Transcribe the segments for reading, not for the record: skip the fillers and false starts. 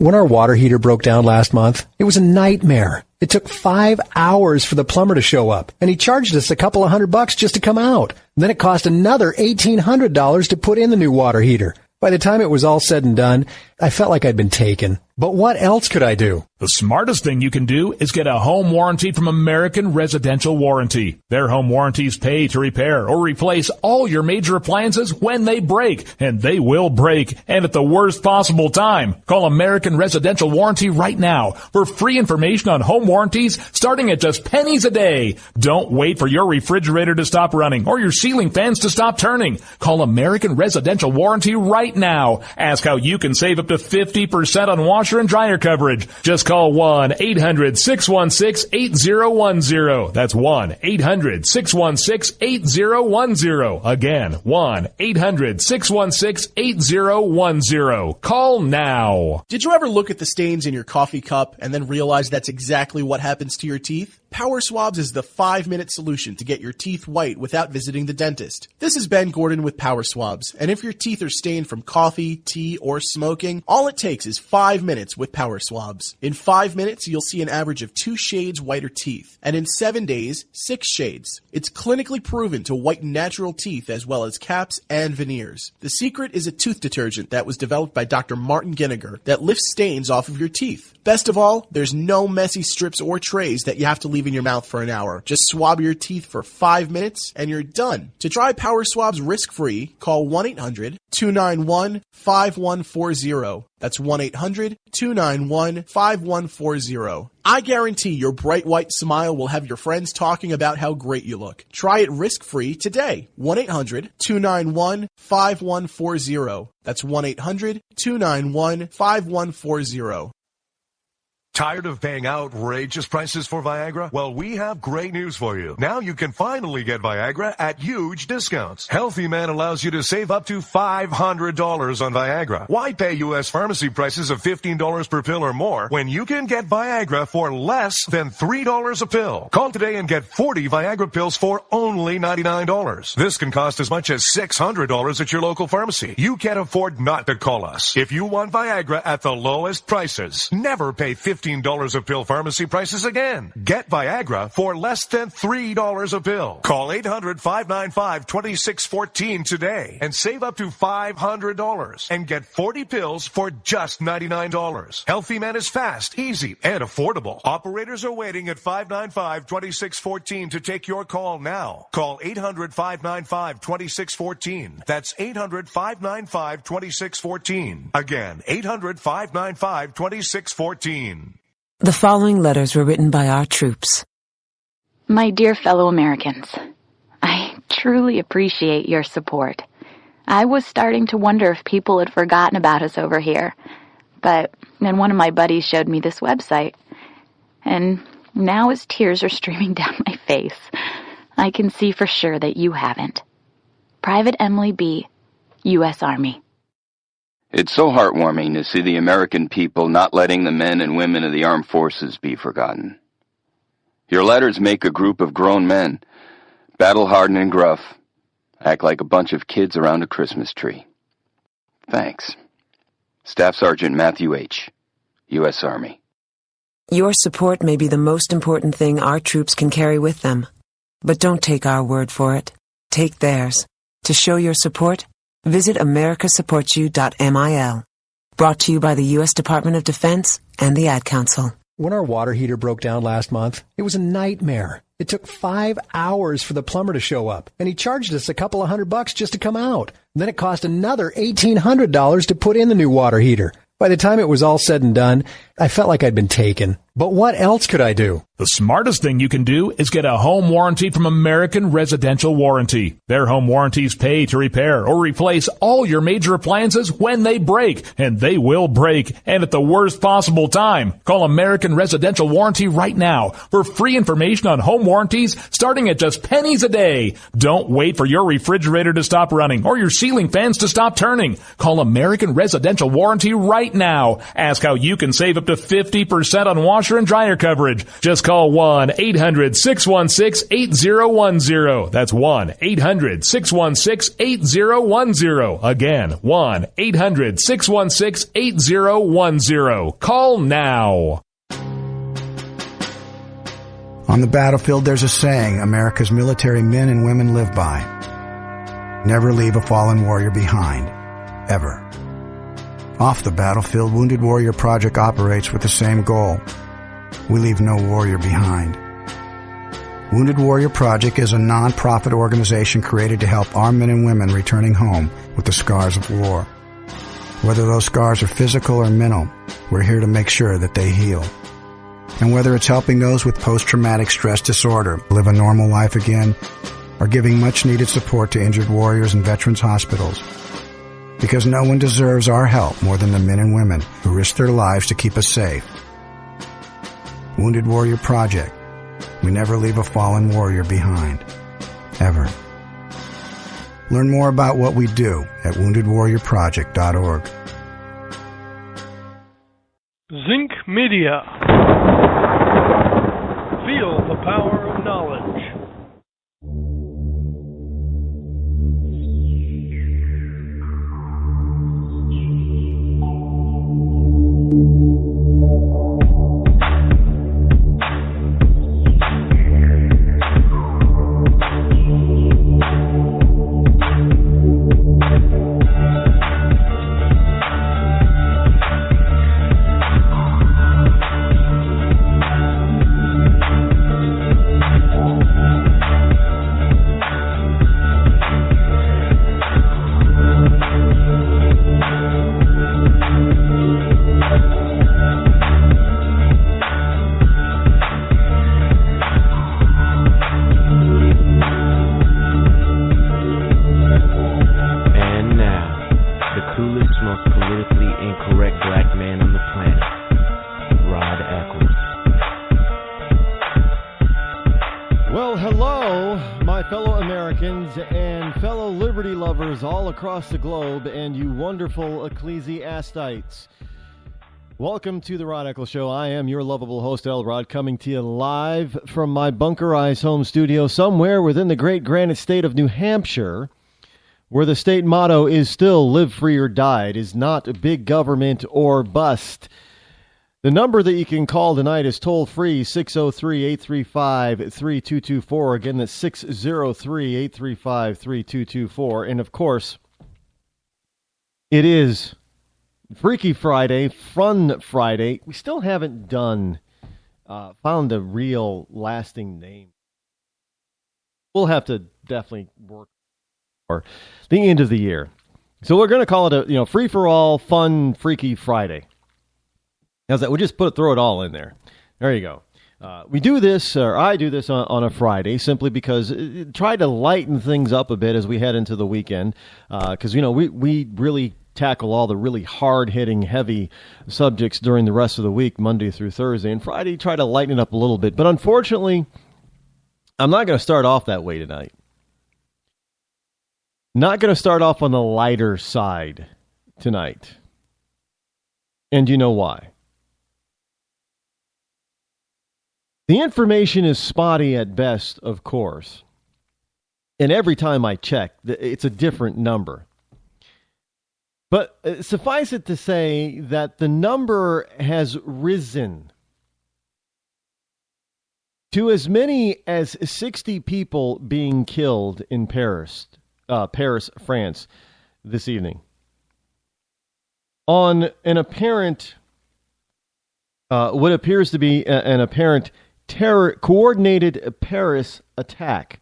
When our water heater broke down last month, it was a nightmare. It took 5 hours for the plumber to show up, and he charged us a couple of $100 just to come out. And then it cost another $1,800 to put in the new water heater. By the time it was all said and done, I felt like I'd been taken. But what else could I do? The smartest thing you can do is get a home warranty from American Residential Warranty. Their home warranties pay to repair or replace all your major appliances when they break, and they will break, and at the worst possible time. Call American Residential Warranty right now for free information on home warranties starting at just pennies a day. Don't wait for your refrigerator to stop running or your ceiling fans to stop turning. Call American Residential Warranty right now. Ask how you can save up to 50% on washer and dryer coverage. Just call 1-800-616-8010. That's 1-800-616-8010. Again, 1-800-616-8010. Call now. Did you ever look at the stains in your coffee cup and then realize that's exactly what happens to your teeth? Power Swabs is the 5-minute solution to get your teeth white without visiting the dentist. This is Ben Gordon with Power Swabs, and if your teeth are stained from coffee, tea, or smoking, all it takes is 5 minutes with Power Swabs. In 5 minutes, you'll see an average of 2 shades whiter teeth, and in 7 days, 6 shades. It's clinically proven to whiten natural teeth as well as caps and veneers. The secret is a tooth detergent that was developed by Dr. Martin Ginniger that lifts stains off of your teeth. Best of all, there's no messy strips or trays that you have to leave in your mouth for an hour. Just swab your teeth for 5 minutes and you're done. To try Power Swabs risk-free, call 1-800-291-5140. That's 1-800-291-5140. I guarantee your bright white smile will have your friends talking about how great you look. Try it risk-free today. 1-800-291-5140. That's 1-800-291-5140. Tired of paying outrageous prices for Viagra? Well, we have great news for you. Now you can finally get Viagra at huge discounts. Healthy Man allows you to save up to $500 on Viagra. Why pay U.S. pharmacy prices of $15 per pill or more when you can get Viagra for less than $3 a pill? Call today and get 40 Viagra pills for only $99. This can cost as much as $600 at your local pharmacy. You can't afford not to call us. If you want Viagra at the lowest prices, never pay $15 a pill pharmacy prices again. Get Viagra for less than $3 a pill. Call 800-595-2614 today and save up to $500 and get 40 pills for just $99. Healthy Man is fast, easy, and affordable. Operators are waiting at 595-2614 to take your call now. Call 800-595-2614. That's 800-595-2614. Again, 800-595-2614. The following letters were written by our troops. My dear fellow Americans, I truly appreciate your support. I was starting to wonder if people had forgotten about us over here, but then one of my buddies showed me this website, and now as tears are streaming down my face, I can see for sure that you haven't. Private Emily B., U.S. Army. It's so heartwarming to see the American people not letting the men and women of the armed forces be forgotten. Your letters make a group of grown men, battle-hardened and gruff, act like a bunch of kids around a Christmas tree. Thanks. Staff Sergeant Matthew H., U.S. Army. Your support may be the most important thing our troops can carry with them. But don't take our word for it. Take theirs. To show your support, visit americasupportsyou.mil. Brought to you by the U.S. Department of Defense and the Ad Council. When our water heater broke down last month, it was a nightmare. It took 5 hours for the plumber to show up, and he charged us a couple of $100 just to come out. And then it cost another $1,800 to put in the new water heater. By the time it was all said and done, I felt like I'd been taken. But what else could I do? The smartest thing you can do is get a home warranty from American Residential Warranty. Their home warranties pay to repair or replace all your major appliances when they break, and they will break, and at the worst possible time. Call American Residential Warranty right now for free information on home warranties starting at just pennies a day. Don't wait for your refrigerator to stop running or your ceiling fans to stop turning. Call American Residential Warranty right now. Ask how you can save up to to 50% on washer and dryer coverage. Just call 1-800-616-8010. That's 1-800-616-8010. Again, 1-800-616-8010. Call now. On the battlefield, there's a saying America's military men and women live by. Never leave a fallen warrior behind. Ever. Off the battlefield, Wounded Warrior Project operates with the same goal. We leave no warrior behind. Wounded Warrior Project is a non-profit organization created to help our men and women returning home with the scars of war. Whether those scars are physical or mental, we're here to make sure that they heal. And whether it's helping those with post-traumatic stress disorder live a normal life again, or giving much-needed support to injured warriors in veterans' hospitals. Because no one deserves our help more than the men and women who risk their lives to keep us safe. Wounded Warrior Project. We never leave a fallen warrior behind. Ever. Learn more about what we do at woundedwarriorproject.org. Zinc Media. Feel the power of knowledge. Across the globe and you wonderful ecclesiastites. Welcome to the Rod Eccles Show. I am your lovable host, El Rod, coming to you live from my bunkerized home studio somewhere within the great granite state of New Hampshire, where the state motto is still live free or die. It is not big government or bust. The number that you can call tonight is toll-free, 603-835-3224. Again, that's 603-835-3224. And, of course, it is Freaky Friday, Fun Friday. We still haven't found a real lasting name. We'll have to definitely work for the end of the year. So we're going to call it a free-for-all, fun, freaky Friday. How's that? We'll just throw it all in there. There you go. We do this, or I do this on a Friday, simply because try to lighten things up a bit as we head into the weekend. Because, we really tackle all the really hard-hitting, heavy subjects during the rest of the week, Monday through Thursday. And Friday, try to lighten it up a little bit. But unfortunately, I'm not going to start off that way tonight. Not going to start off on the lighter side tonight. And you know why? The information is spotty at best, of course. And every time I check, it's a different number. But suffice it to say that the number has risen to as many as 60 people being killed in Paris, France, this evening. On an apparent, what appears to be an apparent coordinated terrorist attack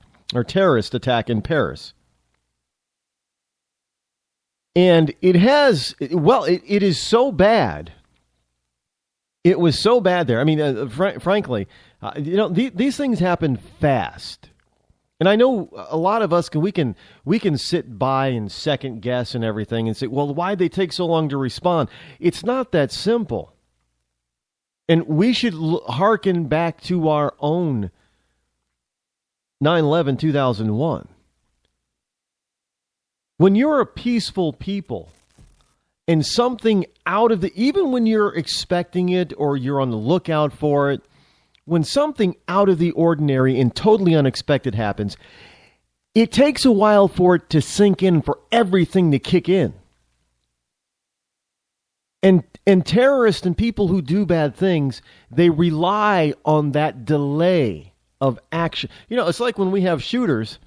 in Paris. And it is so bad. It was so bad there. I mean, frankly, these things happen fast. And I know a lot of us we can sit by and second guess and everything and say, well, why'd they take so long to respond? It's not that simple. And we should hearken back to our own 9/11/2001. When you're a peaceful people and something out of even when you're expecting it or you're on the lookout for it, when something out of the ordinary and totally unexpected happens, it takes a while for it to sink in, for everything to kick in. And terrorists and people who do bad things, they rely on that delay of action. It's like when we have shooters,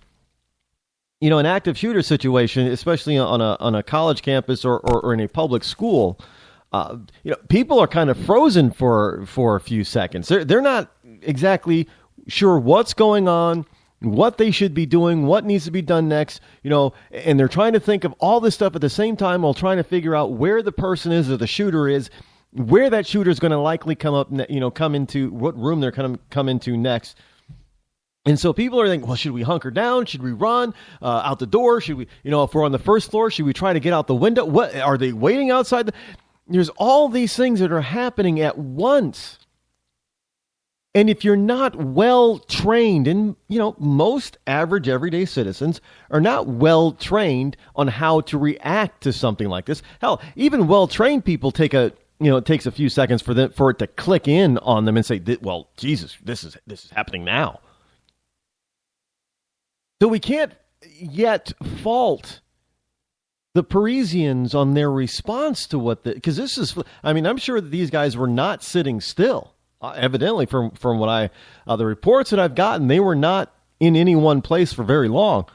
an active shooter situation, especially on a college campus or in a public school, people are kind of frozen for a few seconds. They're not exactly sure what's going on, what they should be doing, what needs to be done next, and they're trying to think of all this stuff at the same time while trying to figure out where the person is or the shooter is, where that shooter is going to likely come into, what room they're going to come into next. And so people are thinking, well, should we hunker down? Should we run out the door? Should we, if we're on the first floor, should we try to get out the window? What are they waiting outside? There's all these things that are happening at once. And if you're not well trained, and most average everyday citizens are not well trained on how to react to something like this. Hell, even well trained people it takes a few seconds for it to click in on them and say, well, Jesus, this is happening now. So we can't yet fault the Parisians on their response to because this is, I'm sure that these guys were not sitting still. Evidently, from what the reports that I've gotten, they were not in any one place for very long.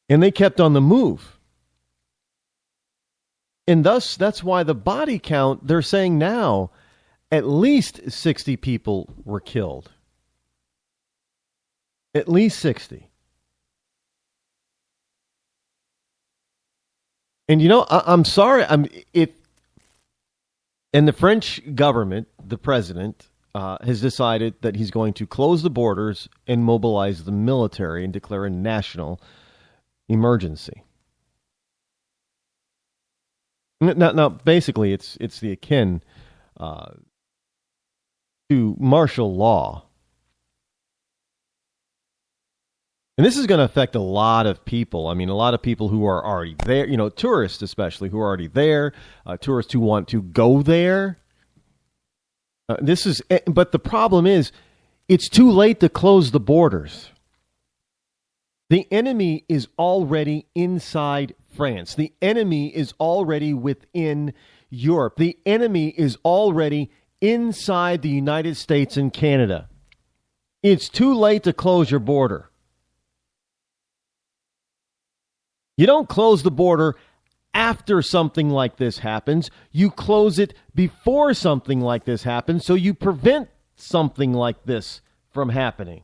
And they kept on the move. And thus, that's why the body count, they're saying now, at least 60 people were killed. At least 60. And I'm sorry, and the French government, the president, has decided that he's going to close the borders and mobilize the military and declare a national emergency. Now, basically, it's the akin to martial law. And this is going to affect a lot of people. A lot of people who are already there, tourists especially, who are already there, tourists who want to go there. But the problem is, it's too late to close the borders. The enemy is already inside France. The enemy is already within Europe. The enemy is already inside the United States and Canada. It's too late to close your border. You don't close the border after something like this happens. You close it before something like this happens, so you prevent something like this from happening.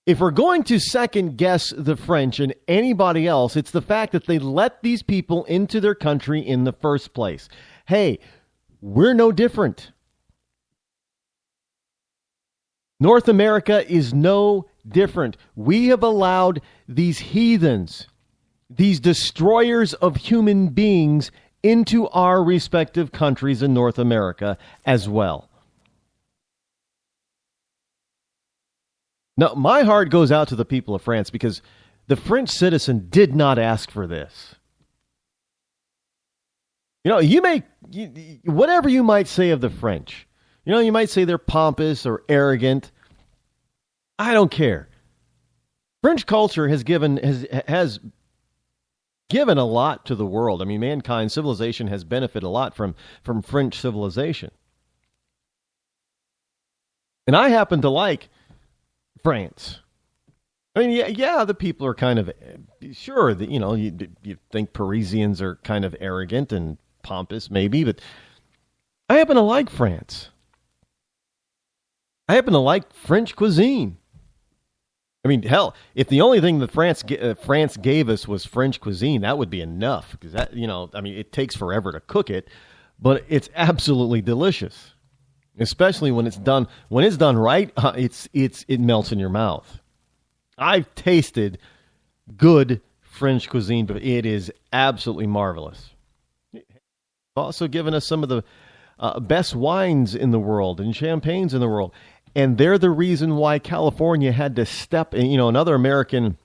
If we're going to second guess the French and anybody else, it's the fact that they let these people into their country in the first place. Hey, we're no different. North America is no different. We have allowed these heathens, these destroyers of human beings, into our respective countries in North America as well. Now, my heart goes out to the people of France because the French citizen did not ask for this. Whatever you might say of the French, you might say they're pompous or arrogant. I don't care. French culture has given a lot to the world. Mankind, civilization has benefited a lot from French civilization. And I happen to like France. The people are kind of, sure, you think Parisians are kind of arrogant and pompous, maybe, but I happen to like France. I happen to like French cuisine. Hell, if the only thing that France gave us was French cuisine, that would be enough. Because that, it takes forever to cook it, but it's absolutely delicious. Especially when it's done right, it melts in your mouth. I've tasted good French cuisine, but it is absolutely marvelous. Also given us some of the best wines in the world and champagnes in the world. And they're the reason why California had to step in. Another American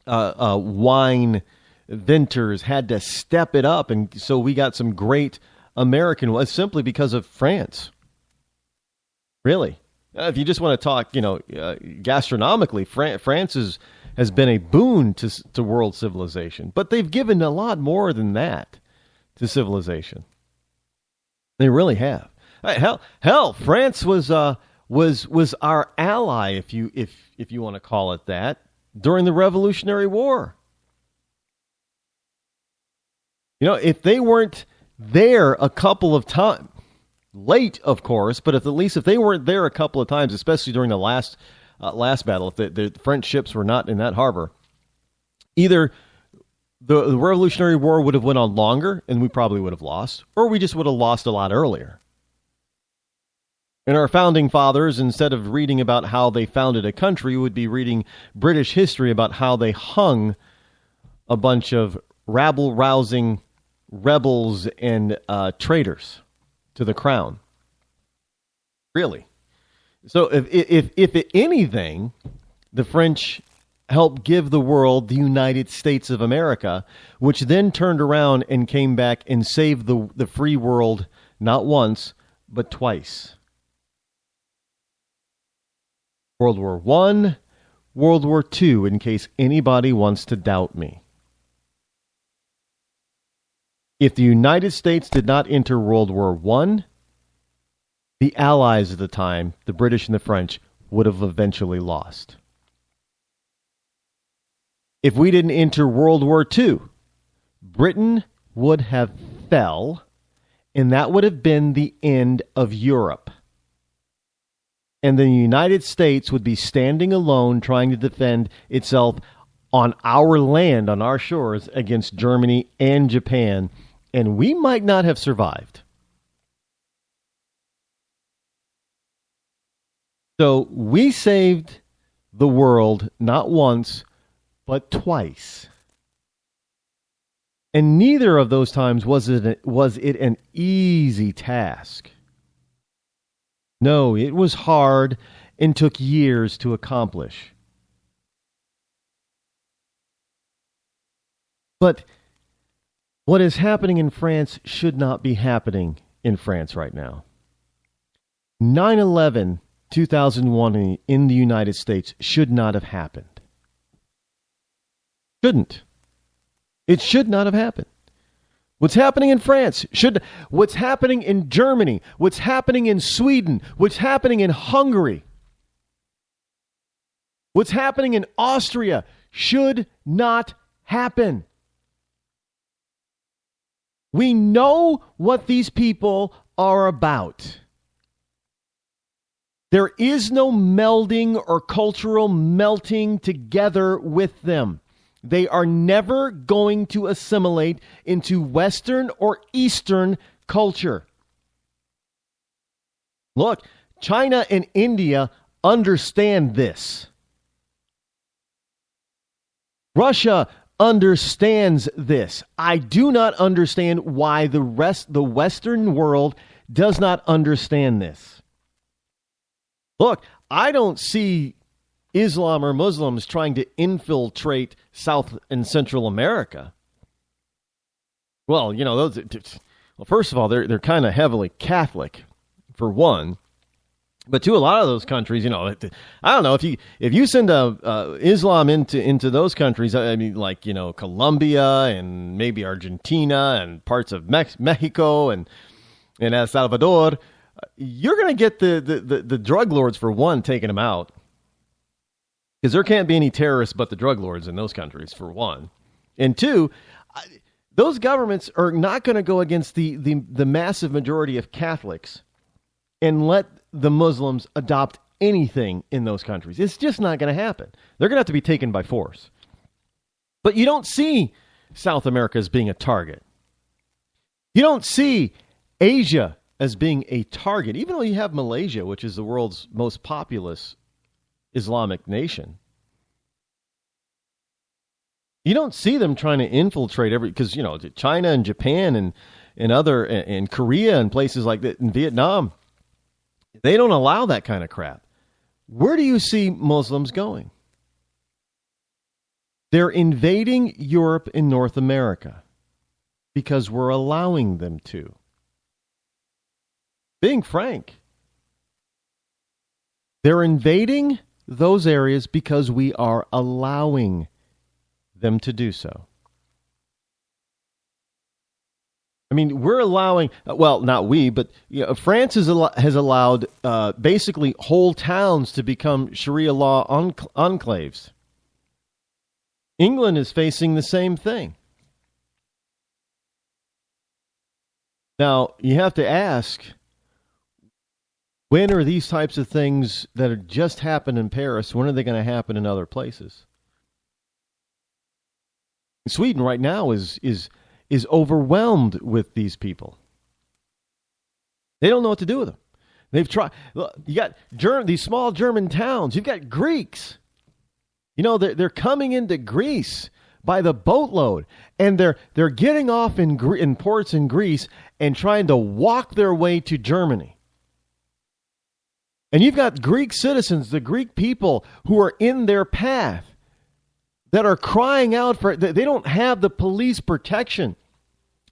wine vintners had to step it up, and so we got some great American wine simply because of France. Really, if you just want to talk, gastronomically, France has been a boon to world civilization, but they've given a lot more than that to civilization. They really have. Hell, France was our ally, if you want to call it that, during the Revolutionary War. If they weren't there a couple of times, late, of course, but at least if they weren't there a couple of times, especially during the last battle, if the French ships were not in that harbor, either the Revolutionary War would have went on longer and we probably would have lost, or we just would have lost a lot earlier. And our founding fathers, instead of reading about how they founded a country, would be reading British history about how they hung a bunch of rabble-rousing rebels and traitors to the crown. Really. So if anything, the French helped give the world the United States of America, which then turned around and came back and saved the free world not once, but twice. World War I, World War II, in case anybody wants to doubt me. If the United States did not enter World War I, the Allies at the time, the British and the French, would have eventually lost. If we didn't enter World War II, Britain would have fell, and that would have been the end of Europe. And the United States would be standing alone trying to defend itself on our land, on our shores, against Germany and Japan, and we might not have survived. So we saved the world not once, but twice. And neither of those times was it an easy task. No, it was hard and took years to accomplish. But what is happening in France should not be happening in France right now. 9/11, 2001 in the United States should not have happened. Shouldn't. It should not have happened. What's happening in France what's happening in Germany, what's happening in Sweden, what's happening in Hungary, what's happening in Austria should not happen. We know what these people are about. There is no melding or cultural melting together with them. They are never going to assimilate into Western or Eastern culture. Look, China and India understand this. Russia understands this. I do not understand why the Western world does not understand this. Look, I don't see Islam or Muslims trying to infiltrate South and Central America. Well, first of all, they're kind of heavily Catholic, for one. But two, a lot of those countries, I don't know if you send Islam into those countries. I mean, like Colombia and maybe Argentina and parts of Mexico and El Salvador, you're going to get the drug lords, for one, taking them out. Because there can't be any terrorists but the drug lords in those countries, for one. And two, those governments are not going to go against the massive majority of Catholics and let the Muslims adopt anything in those countries. It's just not going to happen. They're going to have to be taken by force. But you don't see South America as being a target. You don't see Asia as being a target, even though you have Malaysia, which is the world's most populous Islamic nation. You don't see them trying to infiltrate because China and Japan and Korea and places like that, in Vietnam, they don't allow that kind of crap. Where do you see Muslims going? They're invading Europe and North America because we're allowing them to. Being frank, they're invading those areas because we are allowing them to do so. I mean, we're allowing, well, not we, but France has allowed basically whole towns to become Sharia law enclaves. England is facing the same thing. Now, you have to ask, when are these types of things that are just happened in Paris, when are they going to happen in other places? Sweden right now is overwhelmed with these people. They don't know what to do with them. They've tried. Look, you got these small German towns. You've got Greeks. They're coming into Greece by the boatload, and they're getting off in ports in Greece and trying to walk their way to Germany. And you've got Greek citizens, the Greek people who are in their path, that are crying out for, they don't have the police protection.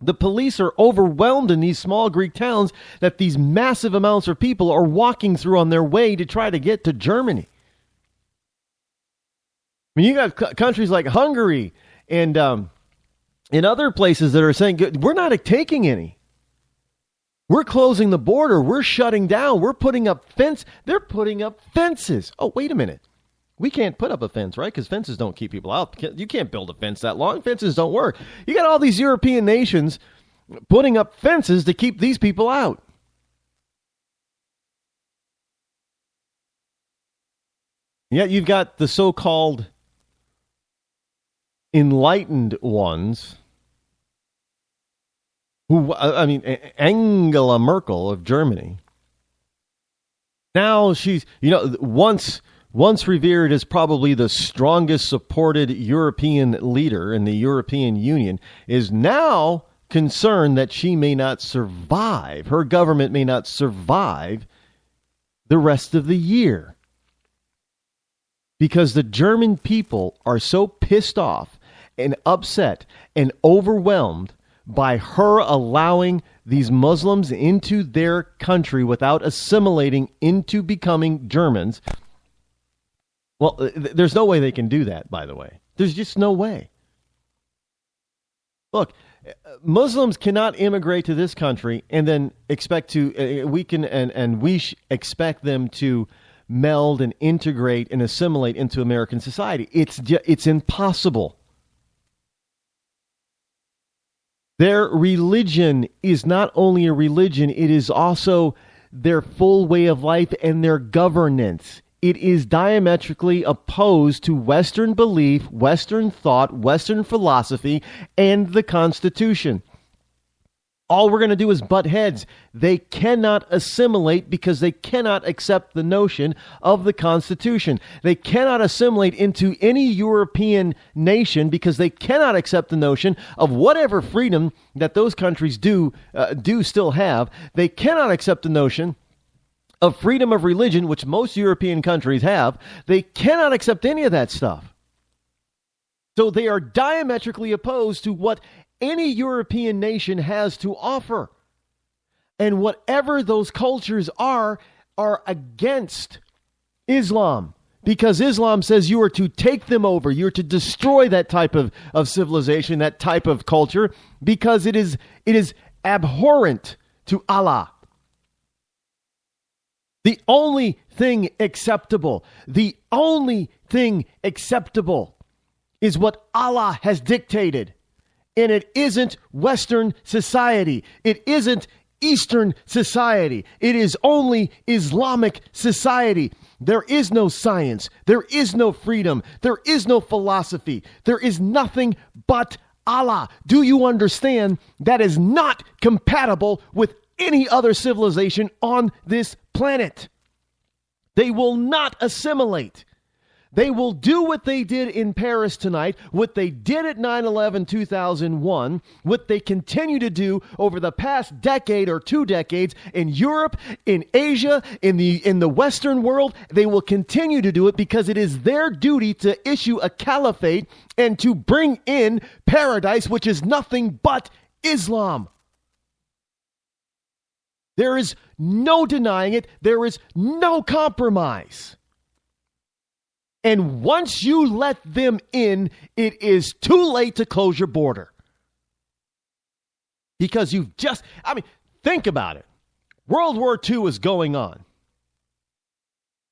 The police are overwhelmed in these small Greek towns that these massive amounts of people are walking through on their way to try to get to Germany. I mean, you got countries like Hungary and in other places that are saying, we're not taking any. We're closing the border. We're shutting down. We're putting up fence. They're putting up fences. Oh, wait a minute. We can't put up a fence, right? Because fences don't keep people out. You can't build a fence that long. Fences don't work. You got all these European nations putting up fences to keep these people out. Yet you've got the so-called enlightened ones who, Angela Merkel of Germany. Now she's, once revered as probably the strongest supported European leader in the European Union, is now concerned that she may not survive, her government may not survive the rest of the year. Because the German people are so pissed off and upset and overwhelmed by her allowing these Muslims into their country without assimilating into becoming Germans. Well, there's no way they can do that, by the way. There's just no way. Look, Muslims cannot immigrate to this country and then expect to, we expect them to meld and integrate and assimilate into American society. It's impossible. Their religion is not only a religion, it is also their full way of life and their governance. It is diametrically opposed to Western belief, Western thought, Western philosophy, and the Constitution. All we're going to do is butt heads. They cannot assimilate because they cannot accept the notion of the Constitution. They cannot assimilate into any European nation because they cannot accept the notion of whatever freedom that those countries do still have. They cannot accept the notion of freedom of religion, which most European countries have. They cannot accept any of that stuff. So they are diametrically opposed to what any European nation has to offer. And whatever those cultures are against Islam. Because Islam says you are to take them over. You're to destroy that type of civilization, that type of culture, because it is abhorrent to Allah. The only thing acceptable is what Allah has dictated. And it isn't Western society. It isn't Eastern society. It is only Islamic society. There is no science. There is no freedom. There is no philosophy. There is nothing but Allah. Do you understand? That is not compatible with any other civilization on this planet. They will not assimilate. They will do what they did in Paris tonight, what they did at 9/11/2001, what they continue to do over the past decade or 2 decades in Europe, in Asia, in the Western world. They will continue to do it because it is their duty to issue a caliphate and to bring in paradise, which is nothing but Islam. There is no denying it. There is no compromise. And once you let them in, it is too late to close your border. Because think about it. World War II is going on.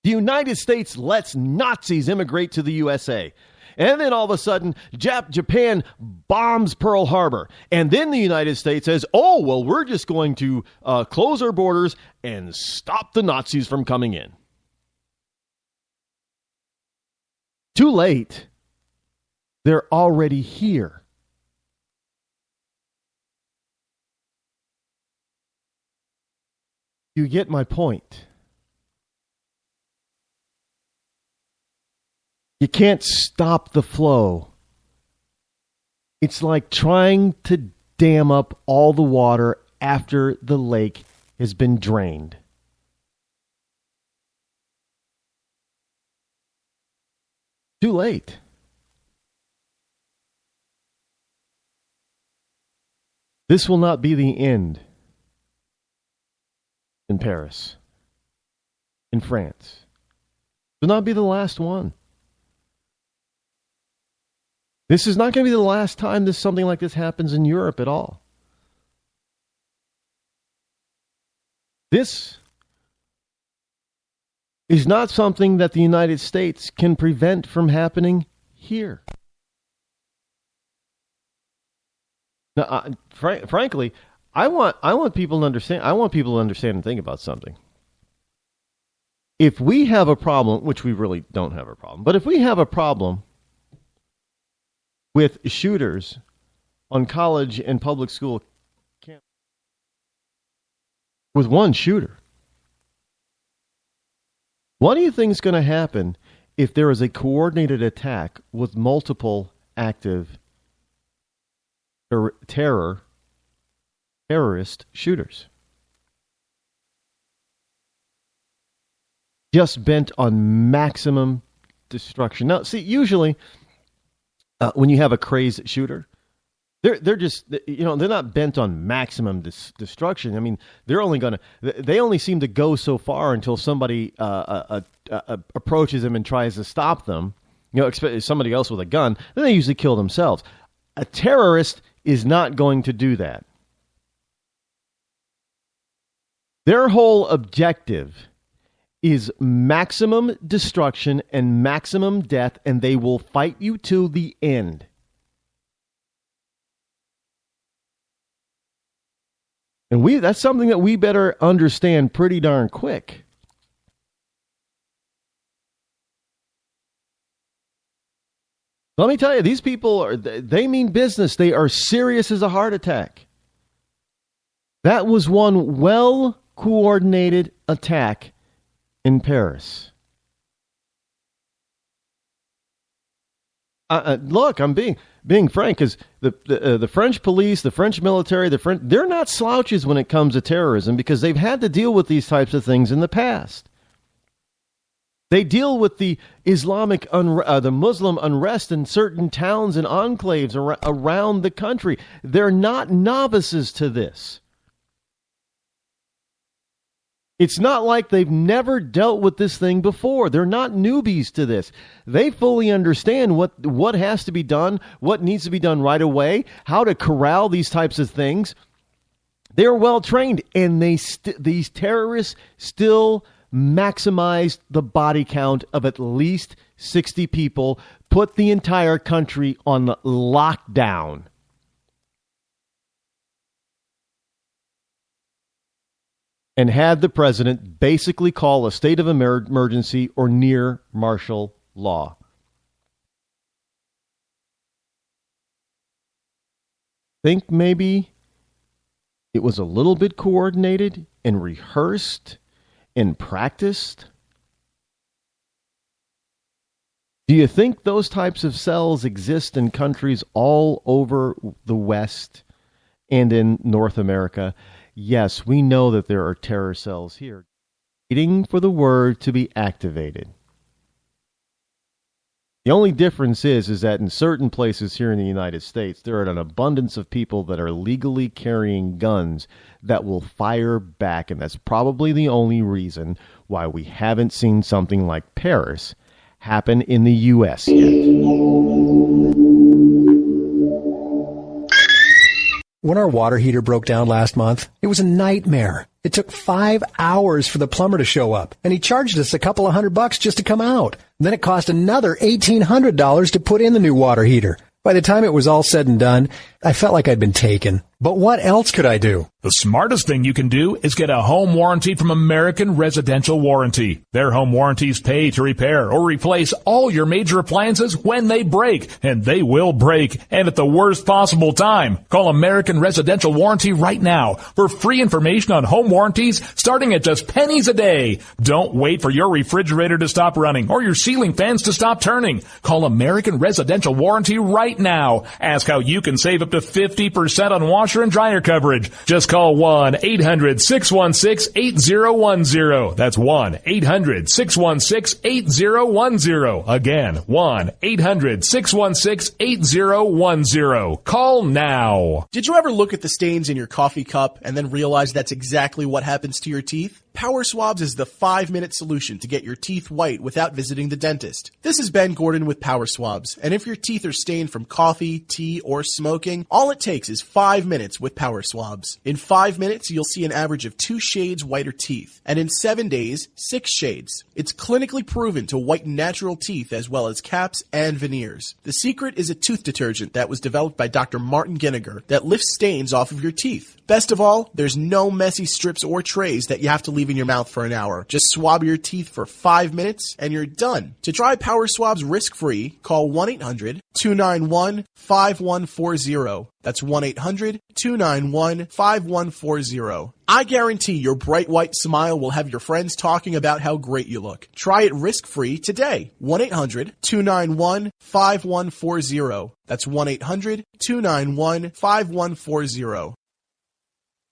The United States lets Nazis immigrate to the USA. And then all of a sudden, Japan bombs Pearl Harbor. And then the United States says, oh, well, we're just going to close our borders and stop the Nazis from coming in. Too late. They're already here. You get my point. You can't stop the flow. It's like trying to dam up all the water after the lake has been drained. Too late. This will not be the end in Paris, in France. It will not be the last one. This is not going to be the last time something like this happens in Europe at all. This is not something that the United States can prevent from happening here. Now, frankly, I want people to understand. I want people to understand and think about something. If we have a problem, which we really don't have a problem, but if we have a problem with shooters on college and public school campuses, with one shooter, what do you think is going to happen if there is a coordinated attack with multiple active terrorist shooters? Just bent on maximum destruction. Now, see, usually when you have a crazed shooter, they're just, they're not bent on maximum destruction. I mean, they only seem to go so far until somebody approaches them and tries to stop them. Somebody else with a gun, then they usually kill themselves. A terrorist is not going to do that. Their whole objective is maximum destruction and maximum death, and they will fight you to the end. And that's something that we better understand pretty darn quick. Let me tell you, these people they mean business. They are serious as a heart attack. That was one well-coordinated attack in Paris. Look, I'm being frank, because the French police, the French military, they're not slouches when it comes to terrorism, because they've had to deal with these types of things in the past. They deal with the the Muslim unrest in certain towns and enclaves around the country. They're not novices to this. It's not like they've never dealt with this thing before. They're not newbies to this. They fully understand what has to be done, what needs to be done right away, how to corral these types of things. They're well trained, and these terrorists still maximized the body count of at least 60 people, put the entire country on lockdown. And had the president basically call a state of emergency or near martial law. Think maybe it was a little bit coordinated and rehearsed and practiced? Do you think those types of cells exist in countries all over the West and in North America? Yes, we know that there are terror cells here, waiting for the word to be activated. The only difference is that in certain places here in the United States, there are an abundance of people that are legally carrying guns that will fire back, and that's probably the only reason why we haven't seen something like Paris happen in the U.S. yet. When our water heater broke down last month, it was a nightmare. It took 5 hours for the plumber to show up, and he charged us a couple of $100 just to come out. And then it cost another $1,800 to put in the new water heater. By the time it was all said and done, I felt like I'd been taken. But what else could I do? The smartest thing you can do is get a home warranty from American Residential Warranty. Their home warranties pay to repair or replace all your major appliances when they break, and they will break, and at the worst possible time. Call American Residential Warranty right now for free information on home warranties starting at just pennies a day. Don't wait for your refrigerator to stop running or your ceiling fans to stop turning. Call American Residential Warranty right now. Ask how you can save up to 50% on washer and dryer coverage. Just call 1-800-616-8010. That's 1-800-616-8010. Again, 1-800-616-8010. Call now. Did you ever look at the stains in your coffee cup and then realize that's exactly what happens to your teeth? Power Swabs is the 5-minute solution to get your teeth white without visiting the dentist. This is Ben Gordon with Power Swabs, and if your teeth are stained from coffee, tea, or smoking, all it takes is 5 minutes with Power Swabs. In 5 minutes, you'll see an average of 2 shades whiter teeth, and in 7 days, 6 shades. It's clinically proven to whiten natural teeth as well as caps and veneers. The secret is a tooth detergent that was developed by Dr. Martin Ginniger that lifts stains off of your teeth. Best of all, there's no messy strips or trays that you have to leave in your mouth for an hour. Just swab your teeth for 5 minutes and you're done. To try Power Swabs risk-free, call 1-800-291-5140. That's 1-800-291-5140. I guarantee your bright white smile will have your friends talking about how great you look. Try it risk-free today. 1-800-291-5140. That's 1-800-291-5140.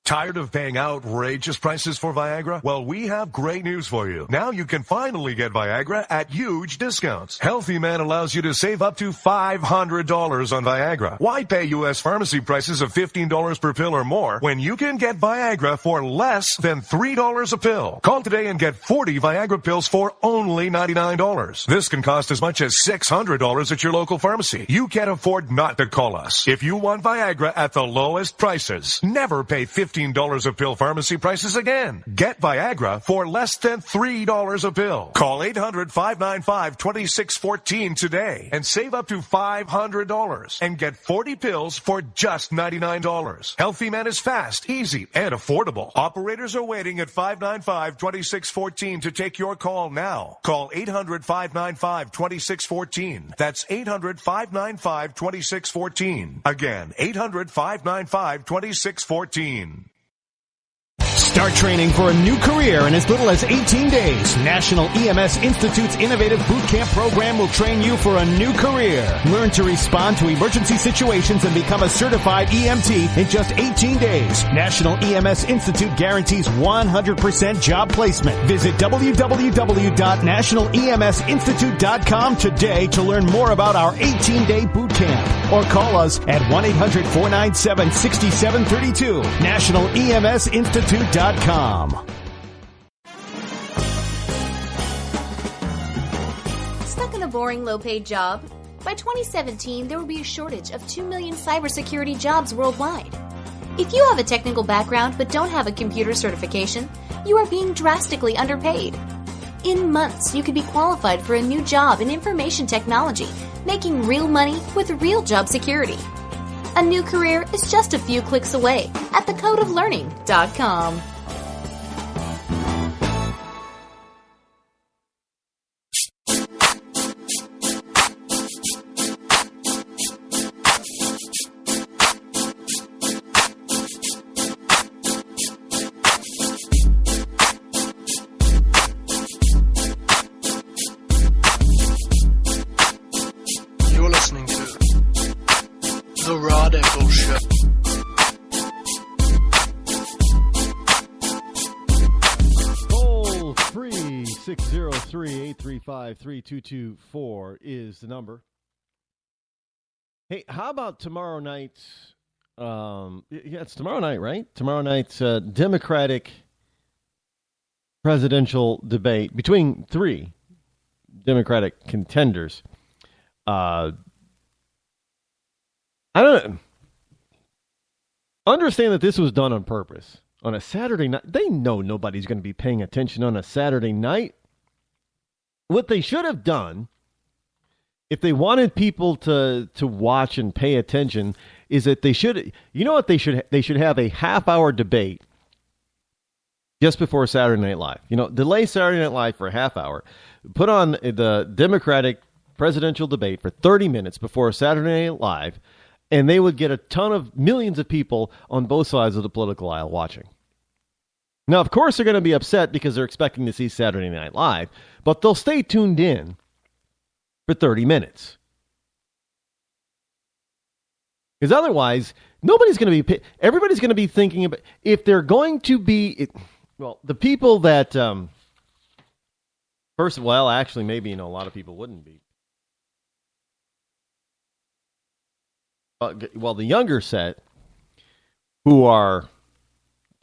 Tired of paying outrageous prices for Viagra? Well, we have great news for you. Now you can finally get Viagra at huge discounts. Healthy Man allows you to save up to $500 on Viagra. Why pay U.S. pharmacy prices of $15 per pill or more when you can get Viagra for less than $3 a pill? Call today and get 40 Viagra pills for only $99. This can cost as much as $600 at your local pharmacy. You can't afford not to call us. If you want Viagra at the lowest prices, never pay $15 a pill pharmacy prices again. Get Viagra for less than $3 a pill. Call 800-595-2614 today and save up to $500 and get 40 pills for just $99. Healthy Man is fast, easy, and affordable. Operators are waiting at 595-2614 to take your call now. Call 800-595-2614. That's 800-595-2614. Again, 800-595-2614. Start training for a new career in as little as 18 days. National EMS Institute's innovative boot camp program will train you for a new career. Learn to respond to emergency situations and become a certified EMT in just 18 days. National EMS Institute guarantees 100% job placement. Visit www.nationaleMSinstitute.com today to learn more about our 18-day boot camp. Or call us at 1-800-497-6732. NationalEMSInstitute.com. Stuck in a boring, low-paid job? By 2017, there will be a shortage of 2 million cybersecurity jobs worldwide. If you have a technical background but don't have a computer certification, you are being drastically underpaid. In months, you could be qualified for a new job in information technology, making real money with real job security. A new career is just a few clicks away at thecodeoflearning.com. Rod Eccles Show. Toll free 603-835-3224 is the number. Hey, how about tomorrow night? It's tomorrow night, right? Tomorrow night's Democratic presidential debate between three Democratic contenders. I don't understand that this was done on purpose. On a Saturday night, they know nobody's going to be paying attention on a Saturday night. What they should have done, if they wanted people to watch and pay attention, is that they should, you know what they should have a half-hour debate just before Saturday Night Live. You know, delay Saturday Night Live for a half hour. Put on the Democratic presidential debate for 30 minutes before Saturday Night Live, and they would get a ton of millions of people on both sides of the political aisle watching. Now, of course, they're going to be upset because they're expecting to see Saturday Night Live, but they'll stay tuned in for 30 minutes. Because otherwise, everybody's going to be thinking about, if they're going to be, the people that, actually, maybe, a lot of people wouldn't be. The younger set, who are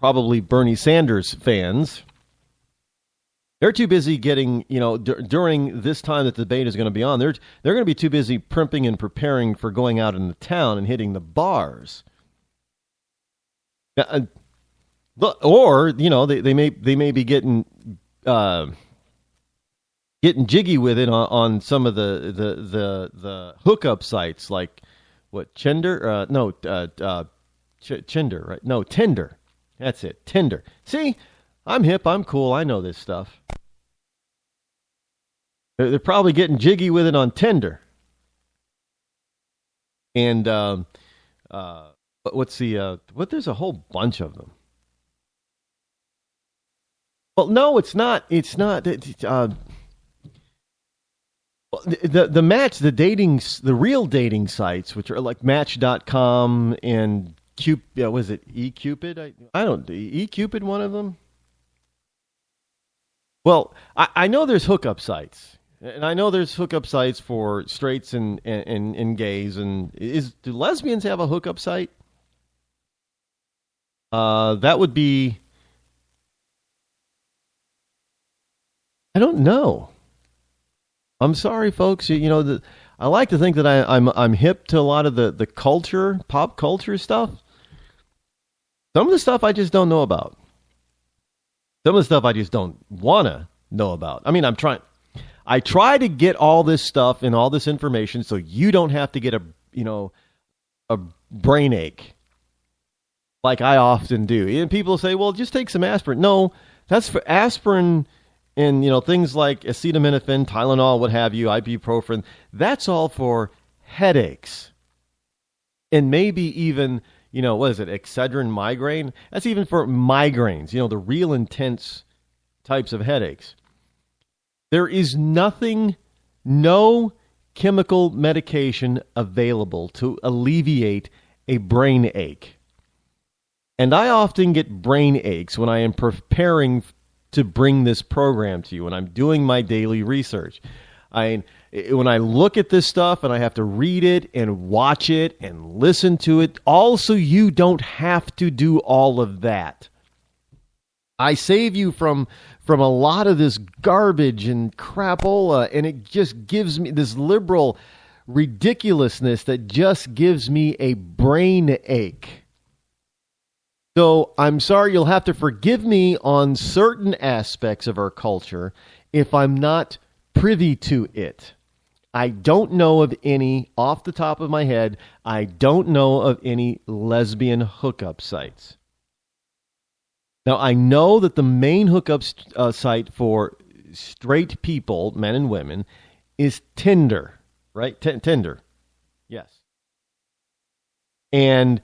probably Bernie Sanders fans, they're too busy getting, during this time that the debate is going to be on, they're going to be too busy primping and preparing for going out in the town and hitting the bars. Or, they may be getting jiggy with it on some of the hookup sites like Tinder, right? No, Tinder. That's it, Tinder. See, I'm hip, I'm cool, I know this stuff. They're probably getting jiggy with it on Tinder. And there's a whole bunch of them. Well, no, it's not. It's not. The real dating sites, which are like Match.com and was it eCupid? eCupid one of them? Well, I know there's hookup sites, and I know there's hookup sites for straights and gays. And do lesbians have a hookup site? That would be. I don't know. I'm sorry, folks. I like to think that I'm hip to a lot of the culture, pop culture stuff. Some of the stuff I just don't know about. Some of the stuff I just don't want to know about. I mean, I try to get all this stuff and all this information so you don't have to get a brain ache like I often do. And people say, well, just take some aspirin. No, that's for aspirin and, things like acetaminophen, Tylenol, what have you, ibuprofen. That's all for headaches. And maybe even, Excedrin migraine? That's even for migraines, the real intense types of headaches. There is no chemical medication available to alleviate a brain ache. And I often get brain aches when I am preparing to bring this program to you, when I'm doing my daily research. When I look at this stuff and I have to read it and watch it and listen to it, also you don't have to do all of that. I save you from a lot of this garbage and crapola, and it just gives me this liberal ridiculousness that just gives me a brain ache. So I'm sorry, you'll have to forgive me on certain aspects of our culture if I'm not privy to it. I don't know of any, off the top of my head, I don't know of any lesbian hookup sites. Now, I know that the main hookup site for straight people, men and women, is Tinder, right? Tinder, yes. And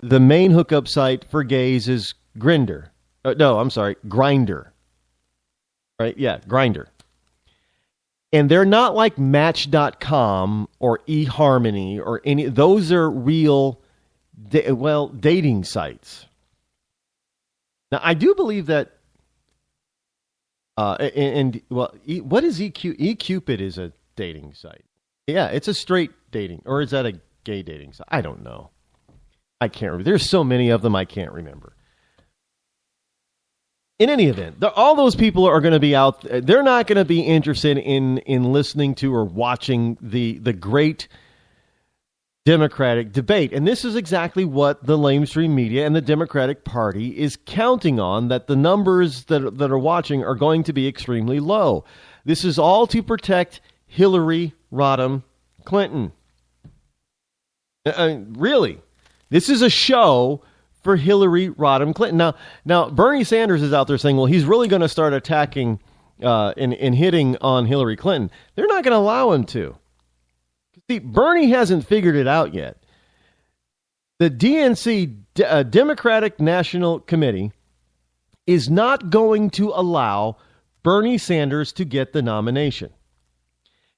the main hookup site for gays is Grindr. Grindr. Right? Yeah, Grindr. And they're not like Match.com or eHarmony or any. Those are real dating sites. Now, I do believe that, what is EQ? eCupid is a dating site. Yeah, it's a straight dating, or is that a gay dating site? I don't know. I can't remember. There's so many of them, I can't remember. In any event, all those people are going to be out. They're not going to be interested in listening to or watching the great Democratic debate. And this is exactly what the lamestream media and the Democratic Party is counting on, that the numbers that are watching are going to be extremely low. This is all to protect Hillary Rodham Clinton. Really, this is a show for Hillary Rodham Clinton. Now, Bernie Sanders is out there saying, well, he's really going to start attacking and hitting on Hillary Clinton. They're not going to allow him to. See, Bernie hasn't figured it out yet. The DNC, Democratic National Committee, is not going to allow Bernie Sanders to get the nomination.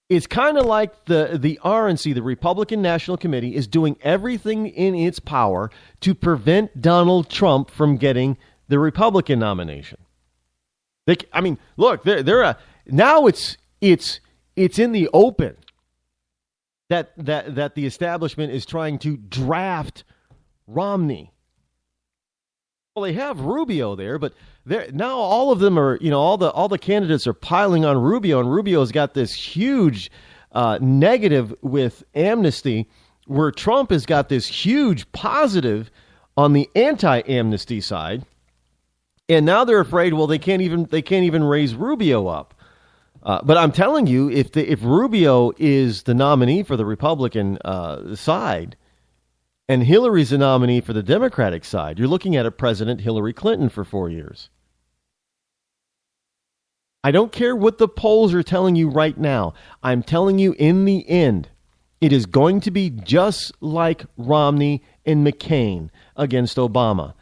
It's kind of like the RNC, the Republican National Committee, is doing everything in its power to prevent Donald Trump from getting the Republican nomination. Look, now it's in the open that the establishment is trying to draft Romney. Well, they have Rubio there, but now all of them are, all the candidates are piling on Rubio, and Rubio's got this huge negative with amnesty, where Trump has got this huge positive on the anti-amnesty side, and now they're afraid. Well, they can't even raise Rubio up. But I'm telling you, if Rubio is the nominee for the Republican side, and Hillary's the nominee for the Democratic side, you're looking at a President Hillary Clinton for 4 years. I don't care what the polls are telling you right now. I'm telling you, in the end, it is going to be just like Romney and McCain against Obama.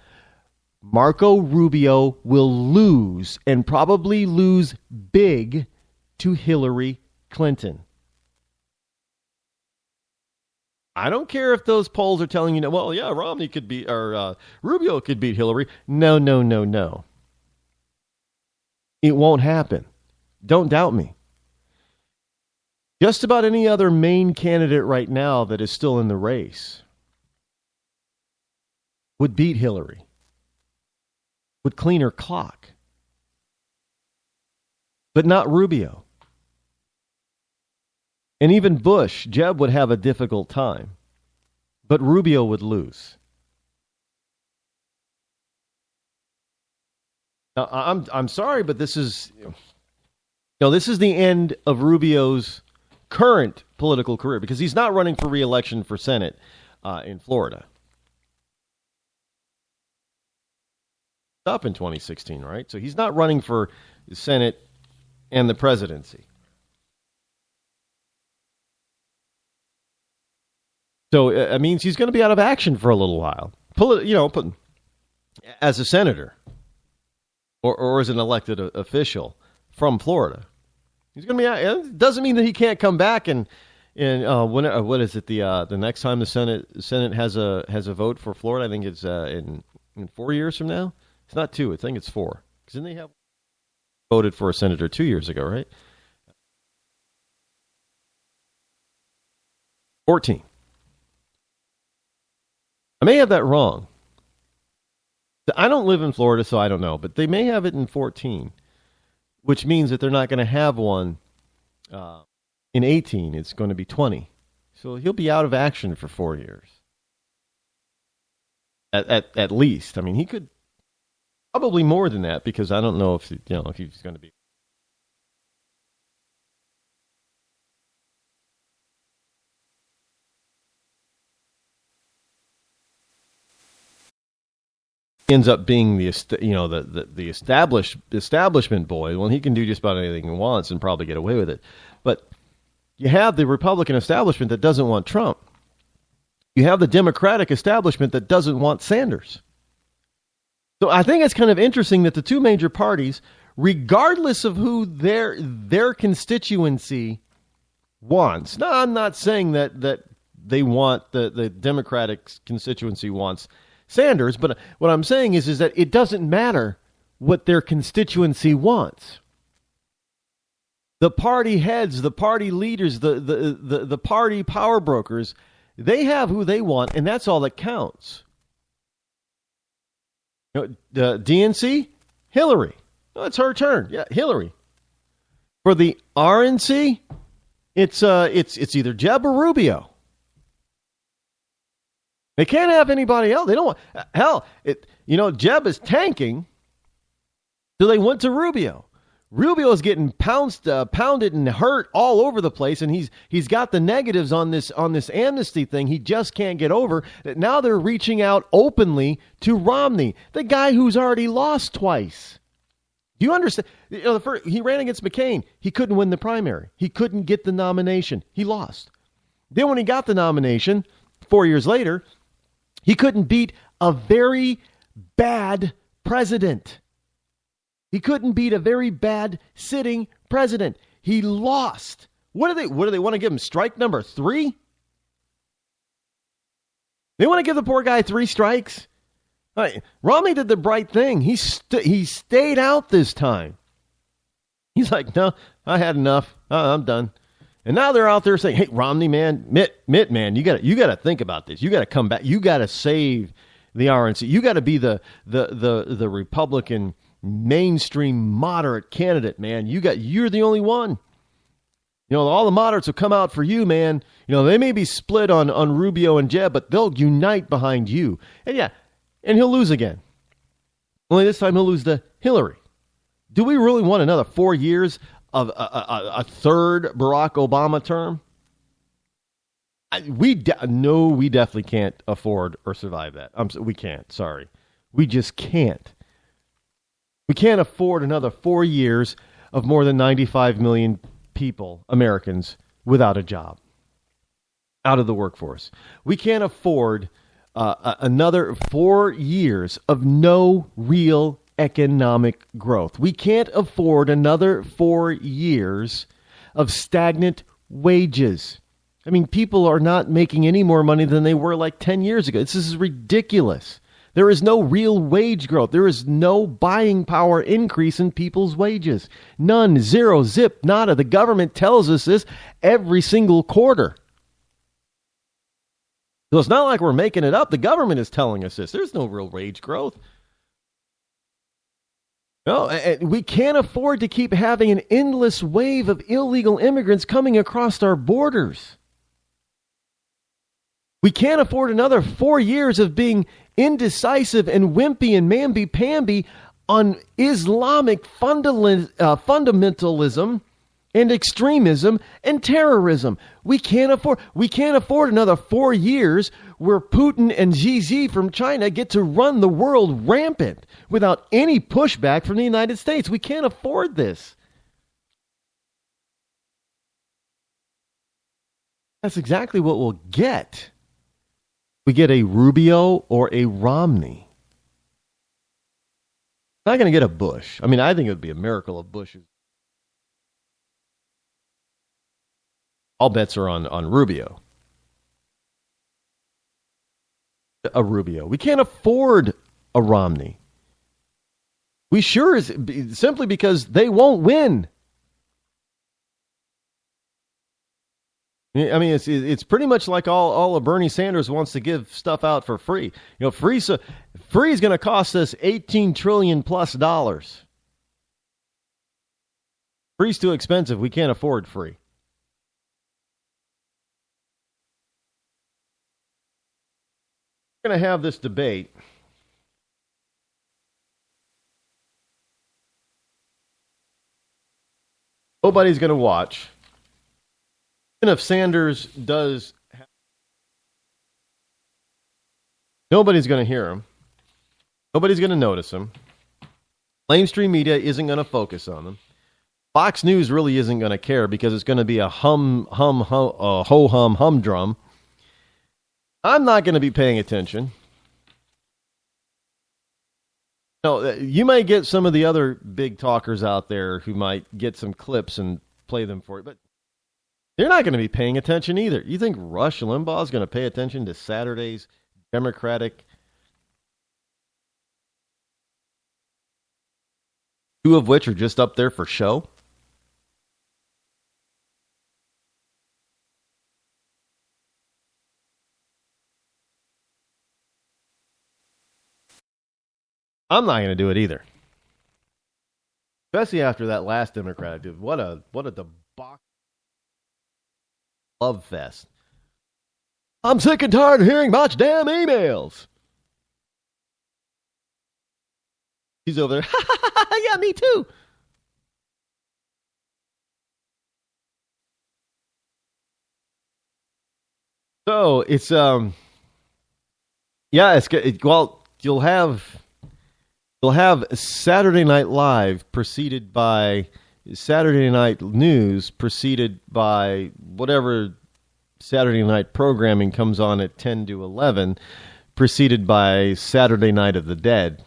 Marco Rubio will lose, and probably lose big, to Hillary Clinton. I don't care if those polls are telling you, well, yeah, Romney could beat, or Rubio could beat Hillary. No. It won't happen. Don't doubt me. Just about any other main candidate right now that is still in the race would beat Hillary, would clean her clock. But not Rubio. And even Bush, Jeb, would have a difficult time. But Rubio would lose. Now, I'm sorry, but this is the end of Rubio's current political career, because he's not running for re-election for Senate in Florida. Up in 2016, right? So he's not running for the Senate and the presidency. So it means he's going to be out of action for a little while, as a senator or as an elected official from Florida. He's going to be out. It doesn't mean that he can't come back and what is it? The next time the Senate has a vote for Florida, I think it's in 4 years from now. It's not 2. I think it's 4. Because didn't they have voted for a senator 2 years ago, right? 14. I may have that wrong. I don't live in Florida, so I don't know. But they may have it in 14, which means that they're not going to have one in 18. It's going to be 20. So he'll be out of action for 4 years. At least. I mean, he could probably more than that, because I don't know if he's going to be. Ends up being the establishment boy. Well, he can do just about anything he wants and probably get away with it. But you have the Republican establishment that doesn't want Trump. You have the Democratic establishment that doesn't want Sanders. So I think it's kind of interesting that the two major parties, regardless of who their constituency wants. Now, I'm not saying that they want, the Democratic constituency wants Sanders. But what I'm saying is that it doesn't matter what their constituency wants. The party heads, the party leaders, the party power brokers, they have who they want, and that's all that counts. The DNC, Hillary. Oh, it's her turn. Yeah, Hillary. For the RNC, it's either Jeb or Rubio. They can't have anybody else. They don't want. Hell, Jeb is tanking. So they went to Rubio. Rubio is getting pounded and hurt all over the place, and he's got the negatives on this amnesty thing. He just can't get over that. Now they're reaching out openly to Romney, the guy who's already lost twice. Do you understand? He ran against McCain. He couldn't win the primary. He couldn't get the nomination. He lost. Then when he got the nomination 4 years later, he couldn't beat a very bad president. He couldn't beat a very bad sitting president. He lost. What do they want to give him? Strike number 3? They want to give the poor guy 3 strikes? All right, Romney did the bright thing. He stayed out this time. He's like, no, I had enough. I'm done. And now they're out there saying, hey, Romney, man, Mitt, man, you got to think about this. You got to come back. You got to save the RNC. You got to be the Republican mainstream moderate candidate, man. You're the only one. All the moderates will come out for you, man. They may be split on Rubio and Jeb, but they'll unite behind you. And he'll lose again. Only this time he'll lose to Hillary. Do we really want another 4 years of a third Barack Obama term? We definitely can't afford or survive that. We can't. Sorry. We just can't. We can't afford another 4 years of more than 95 million people, Americans, without a job, out of the workforce. We can't afford another 4 years of no real economic growth. We can't afford another 4 years of stagnant wages. I mean, people are not making any more money than they were like 10 years ago. This is ridiculous. There is no real wage growth. There is no buying power increase in people's wages. None, zero, zip, nada. The government tells us this every single quarter. So it's not like we're making it up. The government is telling us this. There's no real wage growth. No, we can't afford to keep having an endless wave of illegal immigrants coming across our borders. We can't afford another 4 years of being indecisive and wimpy and mamby-pamby on Islamic fundamentalism and extremism and terrorism. We can't afford another 4 years where Putin and Xi from China get to run the world rampant without any pushback from the United States. We can't afford this. That's exactly what we'll get. We get a Rubio or a Romney. Not going to get a Bush. I mean, I think it would be a miracle if Bush is. All bets are on Rubio. A Rubio. We can't afford a Romney. We sure is, simply because they won't win. I mean, it's pretty much like all of Bernie Sanders wants to give stuff out for free. Free is going to cost us $18 trillion plus. Free's too expensive. We can't afford free. We're going to have this debate. Nobody's going to watch. Even if Sanders does, nobody's going to hear him. Nobody's going to notice him. Mainstream media isn't going to focus on them. Fox News really isn't going to care because it's going to be a humdrum. I'm not going to be paying attention. You might get some of the other big talkers out there who might get some clips and play them for you, but They're not going to be paying attention either. You think Rush Limbaugh is going to pay attention to Saturday's Democratic, two of which are just up there for show? I'm not going to do it either. Especially after that last Democratic dude. What a debacle. Love fest. I'm sick and tired of hearing much damn emails. He's over there. Yeah, me too. So it's you'll have Saturday Night Live preceded by Saturday Night News, preceded by whatever Saturday night programming comes on at 10 to 11, preceded by Saturday Night of the Dead.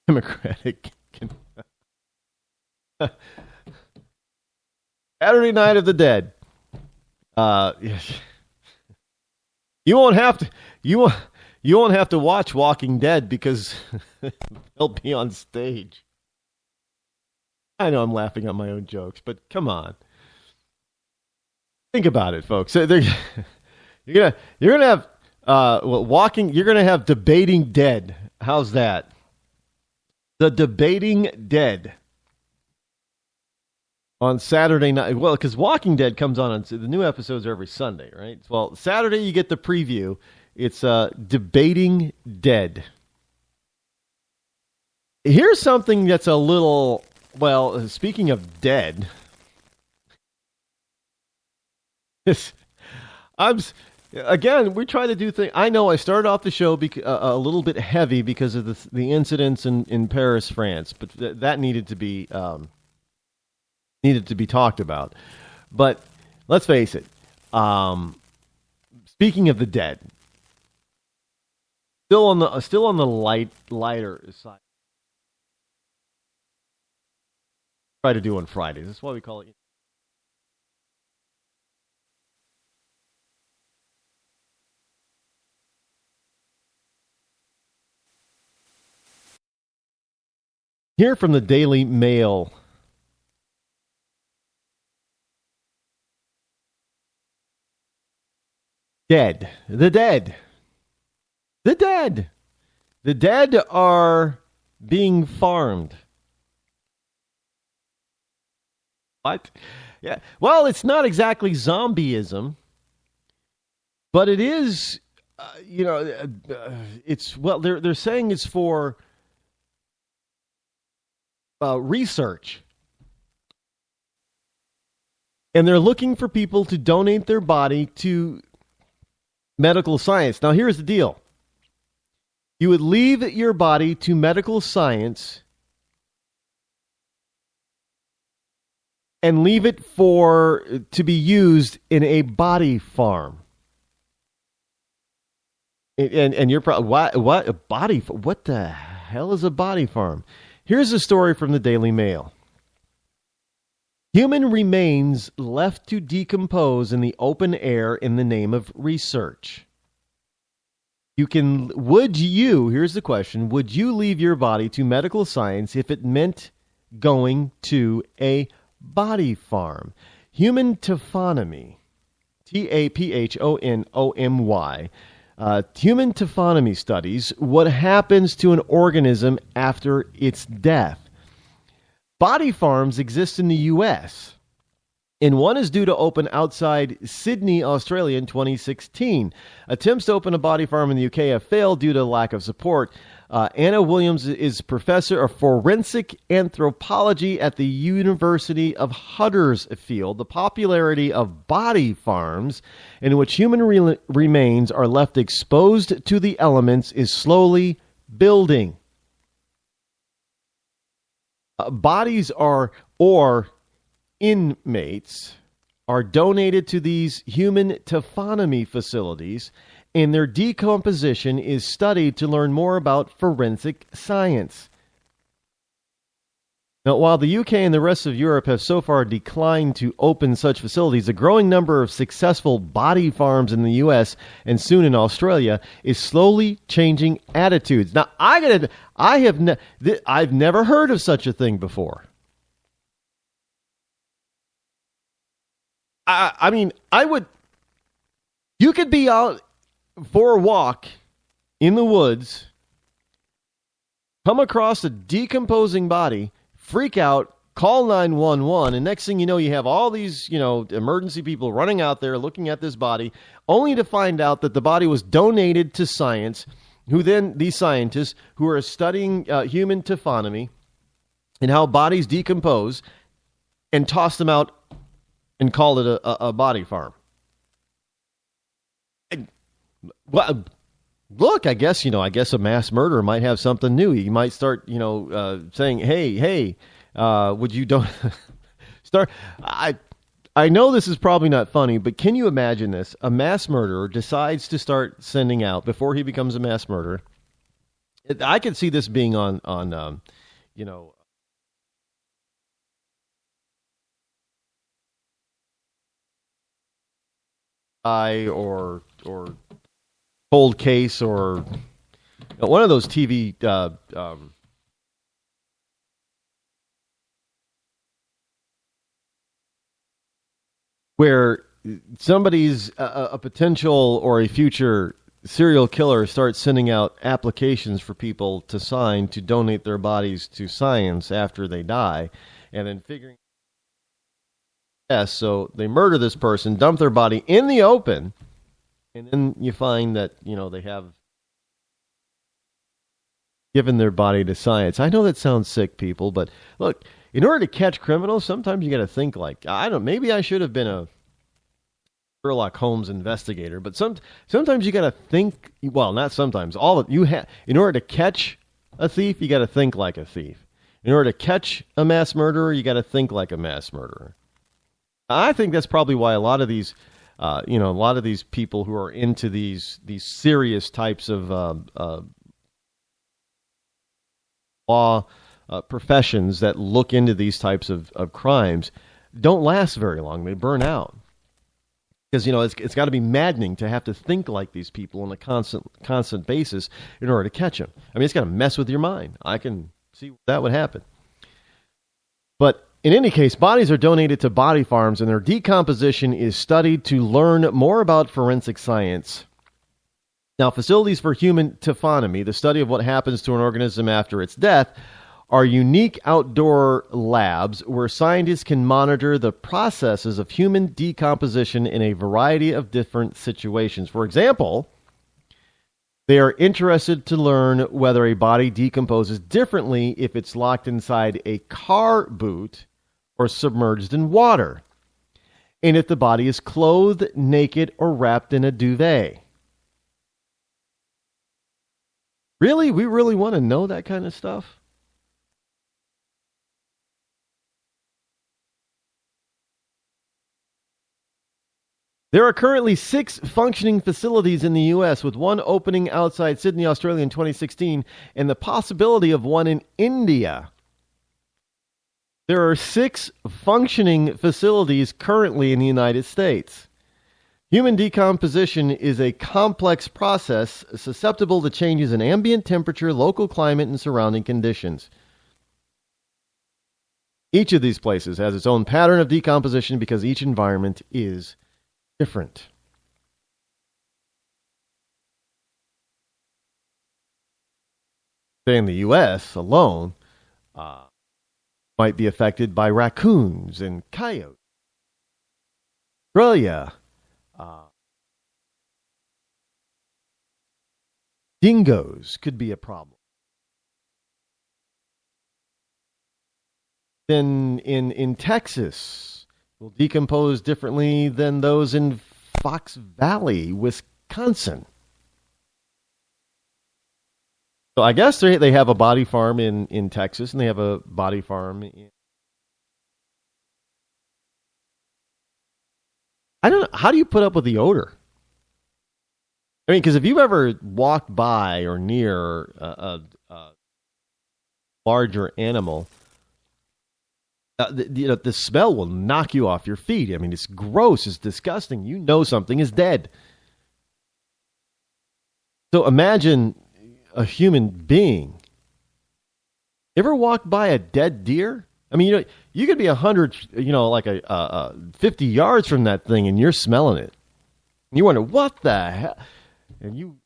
Democratic. Saturday Night of the Dead. You won't have to watch Walking Dead because they'll be on stage. I know I'm laughing at my own jokes, but come on. Think about it, folks. You're gonna have you're gonna have Debating Dead. How's that? The Debating Dead on Saturday night. Well, because Walking Dead comes on the new episodes are every Sunday, right? Well, Saturday you get the preview. It's Debating Dead. Here's something that's a little, well, speaking of dead, again, we try to do things. I know I started off the show a little bit heavy because of the incidents in Paris, France, but that needed to be talked about. But let's face it. Speaking of the dead, still on the lighter side. Try to do on Fridays. That's why we call it. Here from the Daily Mail. Dead. The dead. The dead. The dead are being farmed. What? Yeah. Well, it's not exactly zombieism, but it is. It's they're saying it's for research, and they're looking for people to donate their body to medical science. Now, here's the deal: you would leave your body to medical science and leave it to be used in a body farm. And you're probably, what a body? What the hell is a body farm? Here's a story from the Daily Mail. Human remains left to decompose in the open air in the name of research. Here's the question, would you leave your body to medical science if it meant going to a body farm? Human taphonomy, Taphonomy, human taphonomy studies what happens to an organism after its death. Body farms exist in the U.S., and one is due to open outside Sydney, Australia in 2016. Attempts to open a body farm in the UK have failed due to lack of support. Anna Williams is professor of forensic anthropology at the University of Huddersfield. The popularity of body farms, in which human remains are left exposed to the elements, is slowly building. Bodies or inmates are donated to these human taphonomy facilities, and their decomposition is studied to learn more about forensic science. Now, while the UK and the rest of Europe have so far declined to open such facilities, a growing number of successful body farms in the US and soon in Australia is slowly changing attitudes. Now, I've never heard of such a thing before. You could be out for a walk in the woods, come across a decomposing body, freak out, call 911, and next thing you know, you have all these, emergency people running out there looking at this body, only to find out that the body was donated to science, who then, these scientists who are studying human taphonomy and how bodies decompose, and toss them out and call it a body farm. Well, look, I guess a mass murderer might have something new. He might start, saying, hey, would you don't start? I know this is probably not funny, but can you imagine this? A mass murderer decides to start sending out, before he becomes a mass murderer. I could see this being on or Cold Case, or one of those TV where somebody's a potential or a future serial killer starts sending out applications for people to sign to donate their bodies to science after they die, and then figuring so they murder this person, dump their body in the open, and then you find that, they have given their body to science. I know that sounds sick, people, but look, in order to catch criminals, sometimes you got to think like, maybe I should have been a Sherlock Holmes investigator, but sometimes you got to think, well, not sometimes, in order to catch a thief, you got to think like a thief. In order to catch a mass murderer, you got to think like a mass murderer. I think that's probably why a lot of these people who are into these serious types of law professions that look into these types of crimes don't last very long. They burn out. Because, it's got to be maddening to have to think like these people on a constant basis in order to catch them. I mean, it's got to mess with your mind. I can see that would happen. But in any case, bodies are donated to body farms, and their decomposition is studied to learn more about forensic science. Now, facilities for human taphonomy, the study of what happens to an organism after its death, are unique outdoor labs where scientists can monitor the processes of human decomposition in a variety of different situations. For example, they are interested to learn whether a body decomposes differently if it's locked inside a car boot or submerged in water, and if the body is clothed, naked, or wrapped in a duvet. Really? We really want to know that kind of stuff? There are currently 6 functioning facilities in the U.S., with one opening outside Sydney, Australia in 2016, and the possibility of one in India. There are 6 functioning facilities currently in the United States. Human decomposition is a complex process susceptible to changes in ambient temperature, local climate, and surrounding conditions. Each of these places has its own pattern of decomposition because each environment is different. Say in the U.S. alone, might be affected by raccoons and coyotes. Australia, dingoes could be a problem. Then in Texas, will decompose differently than those in Fox Valley, Wisconsin. So I guess they have a body farm in Texas, and they have a body farm in... I don't know. How do you put up with the odor? I mean, because if you've ever walked by or near a larger animal, The smell will knock you off your feet. I mean, it's gross. It's disgusting. You know something is dead. So imagine a human being. Ever walked by a dead deer? I mean, you could be 100, like 50 yards from that thing, and you're smelling it. And you wonder, what the hell? And you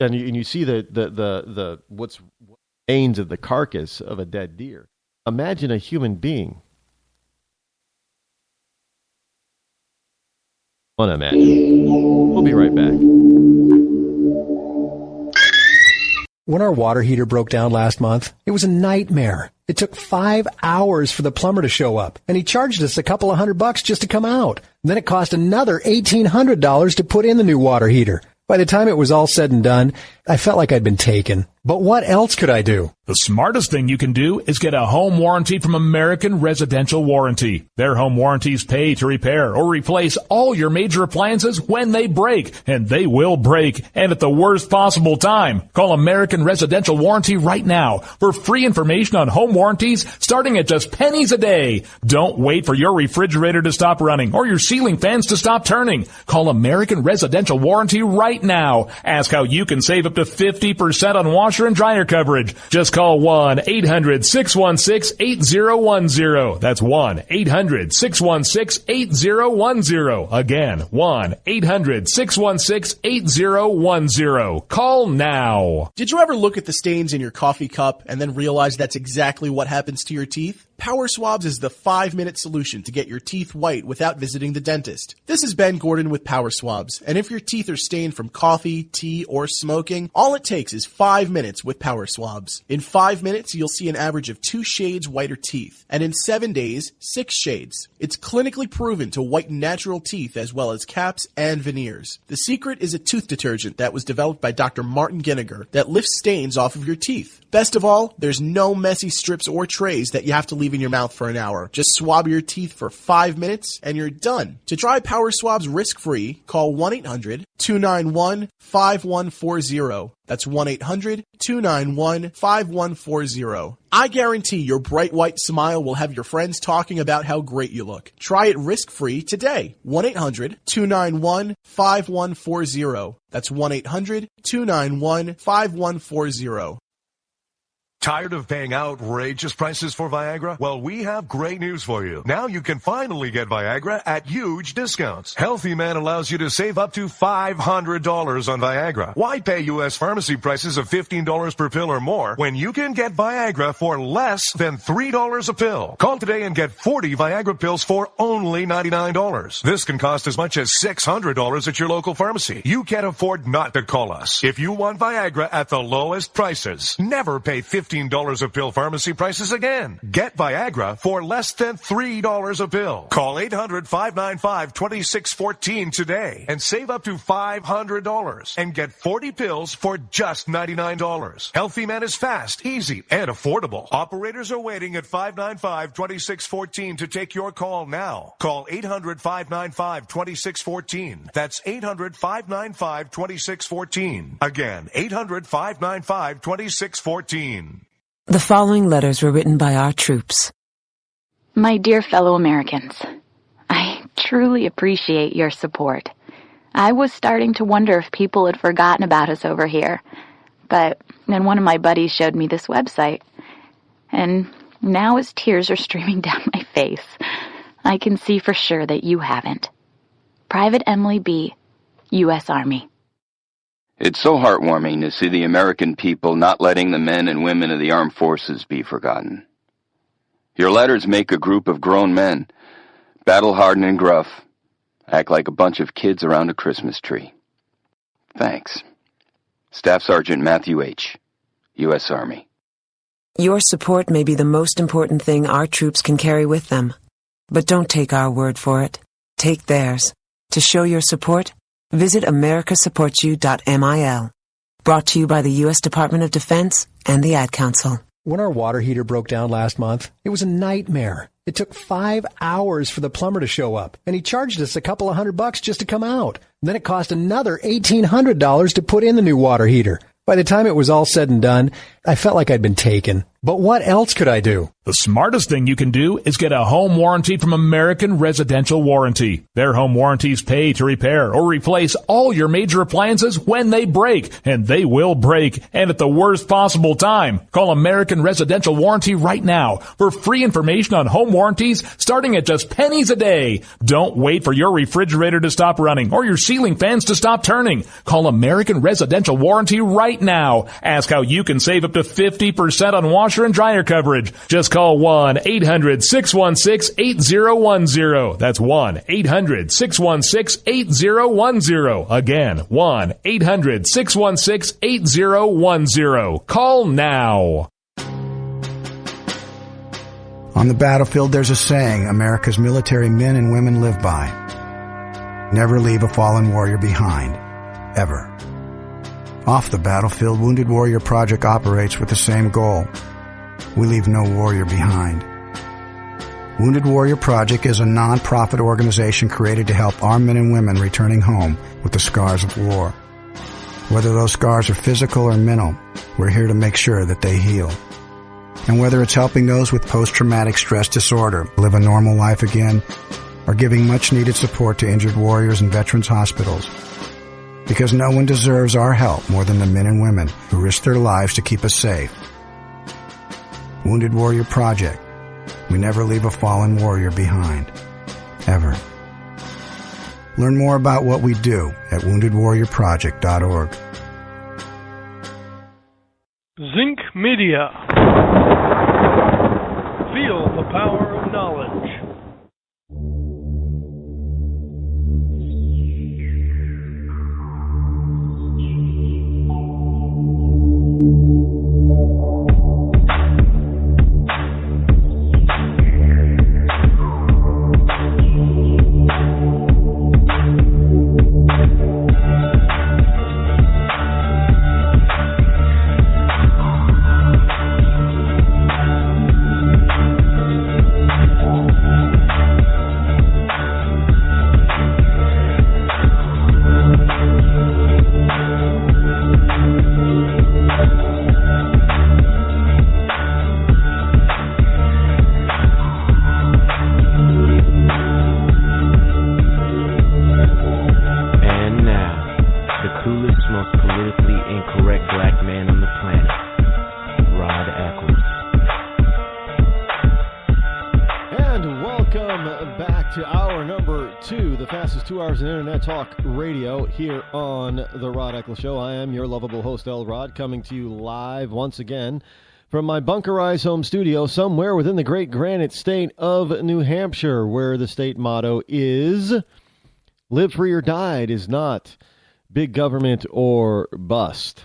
see the what's remains of the carcass of a dead deer. Imagine a human being. Want to imagine? We'll be right back. When our water heater broke down last month, it was a nightmare. It took 5 hours for the plumber to show up, and he charged us a couple of $100 just to come out. And then it cost another $1,800 to put in the new water heater. By the time it was all said and done, I felt like I'd been taken. But what else could I do? The smartest thing you can do is get a home warranty from American Residential Warranty. Their home warranties pay to repair or replace all your major appliances when they break, and they will break, and at the worst possible time. Call American Residential Warranty right now for free information on home warranties starting at just pennies a day. Don't wait for your refrigerator to stop running or your ceiling fans to stop turning. Call American Residential Warranty right now. Ask how you can save up to 50% on washer and dryer coverage. Just call 1-800-616-8010. That's 1-800-616-8010. Again, 1-800-616-8010. Call now. Did you ever look at the stains in your coffee cup and then realize that's exactly what happens to your teeth? Power Swabs is the 5-minute solution to get your teeth white without visiting the dentist. This is Ben Gordon with Power Swabs, and if your teeth are stained from coffee, tea, or smoking, all it takes is 5 minutes with Power Swabs. In 5 minutes, you'll see an average of 2 shades whiter teeth, and in 7 days, 6 shades. It's clinically proven to whiten natural teeth as well as caps and veneers. The secret is a tooth detergent that was developed by Dr. Martin Ginniger that lifts stains off of your teeth. Best of all, there's no messy strips or trays that you have to leave in your mouth for an hour. Just swab your teeth for 5 minutes and you're done. To try Power Swabs risk-free, call 1-800-291-5140. That's 1-800-291-5140. I guarantee your bright white smile will have your friends talking about how great you look. Try it risk-free today. 1-800-291-5140. That's 1-800-291-5140. Tired of paying outrageous prices for Viagra? Well, we have great news for you. Now you can finally get Viagra at huge discounts. Healthy Man allows you to save up to $500 on Viagra. Why pay U.S. pharmacy prices of $15 per pill or more when you can get Viagra for less than $3 a pill? Call today and get 40 Viagra pills for only $99. This can cost as much as $600 at your local pharmacy. You can't afford not to call us. If you want Viagra at the lowest prices, never pay $15 a pill pharmacy prices again. Get Viagra for less than $3 a pill. Call 800-595-2614 today and save up to $500 and get 40 pills for just $99. Healthy Man is fast, easy, and affordable. Operators are waiting at 595-2614 to take your call now. Call 800-595-2614. That's 800-595-2614. Again, 800-595-2614. The following letters were written by our troops. My dear fellow Americans, I truly appreciate your support. I was starting to wonder if people had forgotten about us over here, but then one of my buddies showed me this website, and now as tears are streaming down my face, I can see for sure that you haven't. Private Emily B., U.S. Army. It's so heartwarming to see the American people not letting the men and women of the armed forces be forgotten. Your letters make a group of grown men, battle-hardened and gruff, act like a bunch of kids around a Christmas tree. Thanks. Staff Sergeant Matthew H., U.S. Army. Your support may be the most important thing our troops can carry with them. But don't take our word for it. Take theirs. To show your support, visit americasupportsyou.mil. Brought to you by the U.S. Department of Defense and the Ad Council. When our water heater broke down last month, it was a nightmare. It took 5 hours for the plumber to show up, and he charged us a couple of $100 just to come out. And then it cost another $1,800 to put in the new water heater. By the time it was all said and done, I felt like I'd been taken. But what else could I do? The smartest thing you can do is get a home warranty from American Residential Warranty. Their home warranties pay to repair or replace all your major appliances when they break, and they will break, and at the worst possible time. Call American Residential Warranty right now for free information on home warranties starting at just pennies a day. Don't wait for your refrigerator to stop running or your ceiling fans to stop turning. Call American Residential Warranty right now. Ask how you can save up to 50% on washer and dryer coverage. Just call 1-800-616-8010. That's 1-800-616-8010. Again, 1-800-616-8010. Call now. On the battlefield, there's a saying America's military men and women live by. Never leave a fallen warrior behind. Ever. Off the battlefield, Wounded Warrior Project operates with the same goal. We leave no warrior behind. Wounded Warrior Project is a non-profit organization created to help our men and women returning home with the scars of war. Whether those scars are physical or mental, we're here to make sure that they heal. And whether it's helping those with post-traumatic stress disorder live a normal life again, or giving much-needed support to injured warriors in veterans' hospitals. Because no one deserves our help more than the men and women who risk their lives to keep us safe. Wounded Warrior Project. We never leave a fallen warrior behind. Ever. Learn more about what we do at woundedwarriorproject.org. Zinc Media. Feel the power of knowledge. Talk radio here on the Rod Eccles Show. I am your lovable host, El Rod, coming to you live once again from my bunkerized home studio somewhere within the great granite state of New Hampshire, where the state motto is live free or die. It is not big government or bust.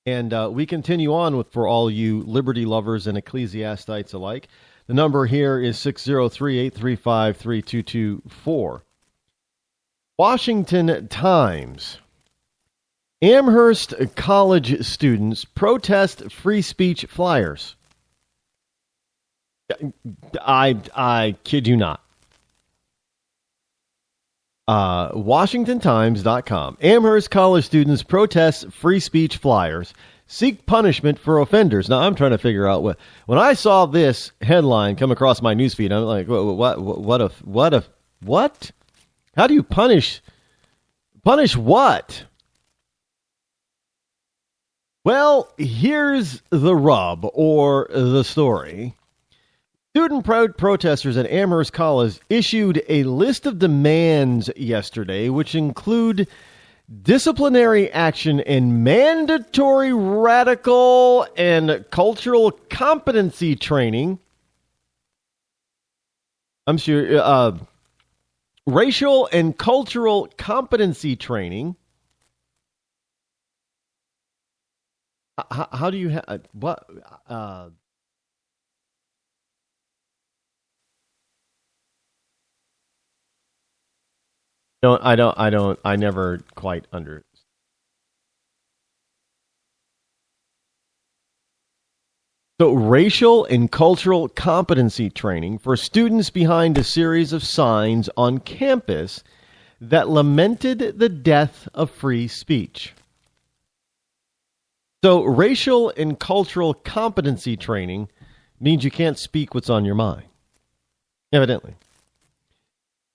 And we continue on with, for all you liberty lovers and ecclesiastites alike, the number here is 603-835-3224. Washington Times. Amherst College students protest free speech flyers. I kid you not. WashingtonTimes.com. Amherst College students protest free speech flyers. Seek punishment for offenders. Now, I'm trying to figure out what. When I saw this headline come across my newsfeed, I'm like, what? How do you punish what? Well, here's the rub, or the story. Student protesters at Amherst College issued a list of demands yesterday, which include disciplinary action and mandatory radical and cultural competency training. I'm sure... racial and cultural competency training. How do you have what? I never quite understood. So, racial and cultural competency training for students behind a series of signs on campus that lamented the death of free speech. So racial and cultural competency training means you can't speak what's on your mind, evidently.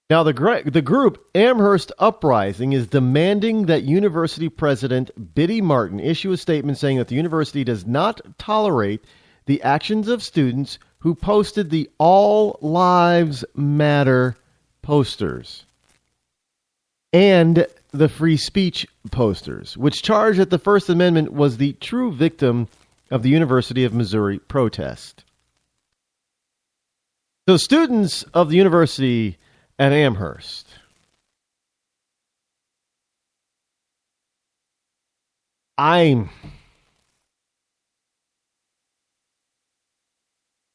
Now, the group Amherst Uprising is demanding that university president Biddy Martin issue a statement saying that the university does not tolerate the actions of students who posted the All Lives Matter posters and the free speech posters, which charged that the First Amendment was the true victim of the University of Missouri protest. So students of the university at Amherst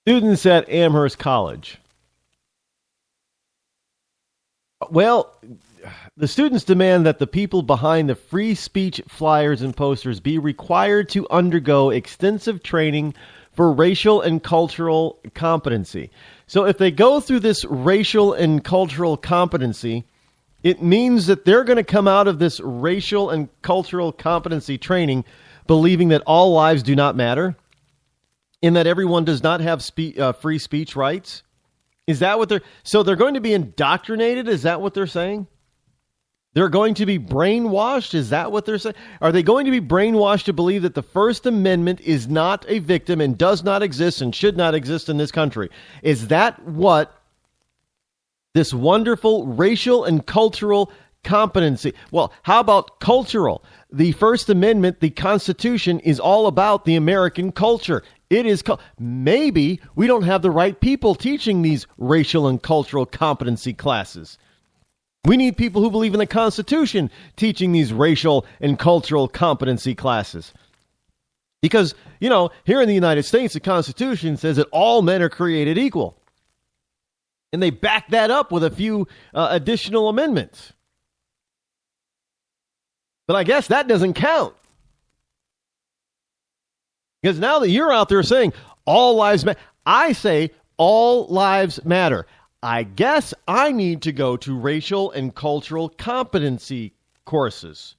students at Amherst College. Well, the students demand that the people behind the free speech flyers and posters be required to undergo extensive training for racial and cultural competency. So if they go through this racial and cultural competency, it means that they're going to come out of this racial and cultural competency training believing that all lives do not matter and that everyone does not have free speech rights. Is that what so they're going to be indoctrinated? Is that what they're saying? They're going to be brainwashed? Is that what they're saying? Are they going to be brainwashed to believe that the First Amendment is not a victim and does not exist and should not exist in this country? Is that what this wonderful racial and cultural competency? Well, how about cultural? The First Amendment, the Constitution, is all about the American culture. It is maybe we don't have the right people teaching these racial and cultural competency classes. We need people who believe in the Constitution teaching these racial and cultural competency classes. Because, here in the United States, the Constitution says that all men are created equal. And they back that up with a few additional amendments. But I guess that doesn't count. Because now that you're out there saying all lives matter, I say all lives matter. I guess I need to go to racial and cultural competency courses.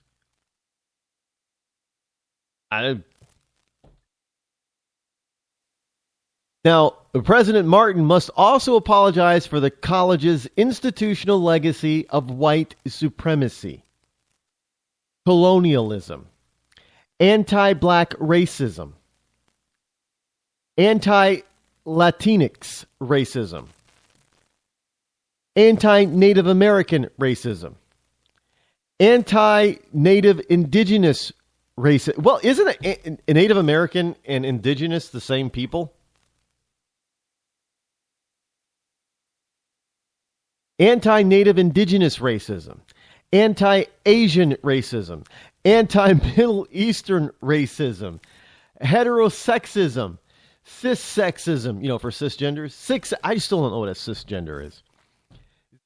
Now, President Martin must also apologize for the college's institutional legacy of white supremacy, colonialism, anti-black racism, anti-Latinx racism, anti-Native American racism, anti-Native Indigenous racism. Well, isn't a Native American and Indigenous the same people? Anti-Native Indigenous racism, anti-Asian racism, anti-Middle Eastern racism, heterosexism, cissexism, for cisgenders. I still don't know what a cisgender is.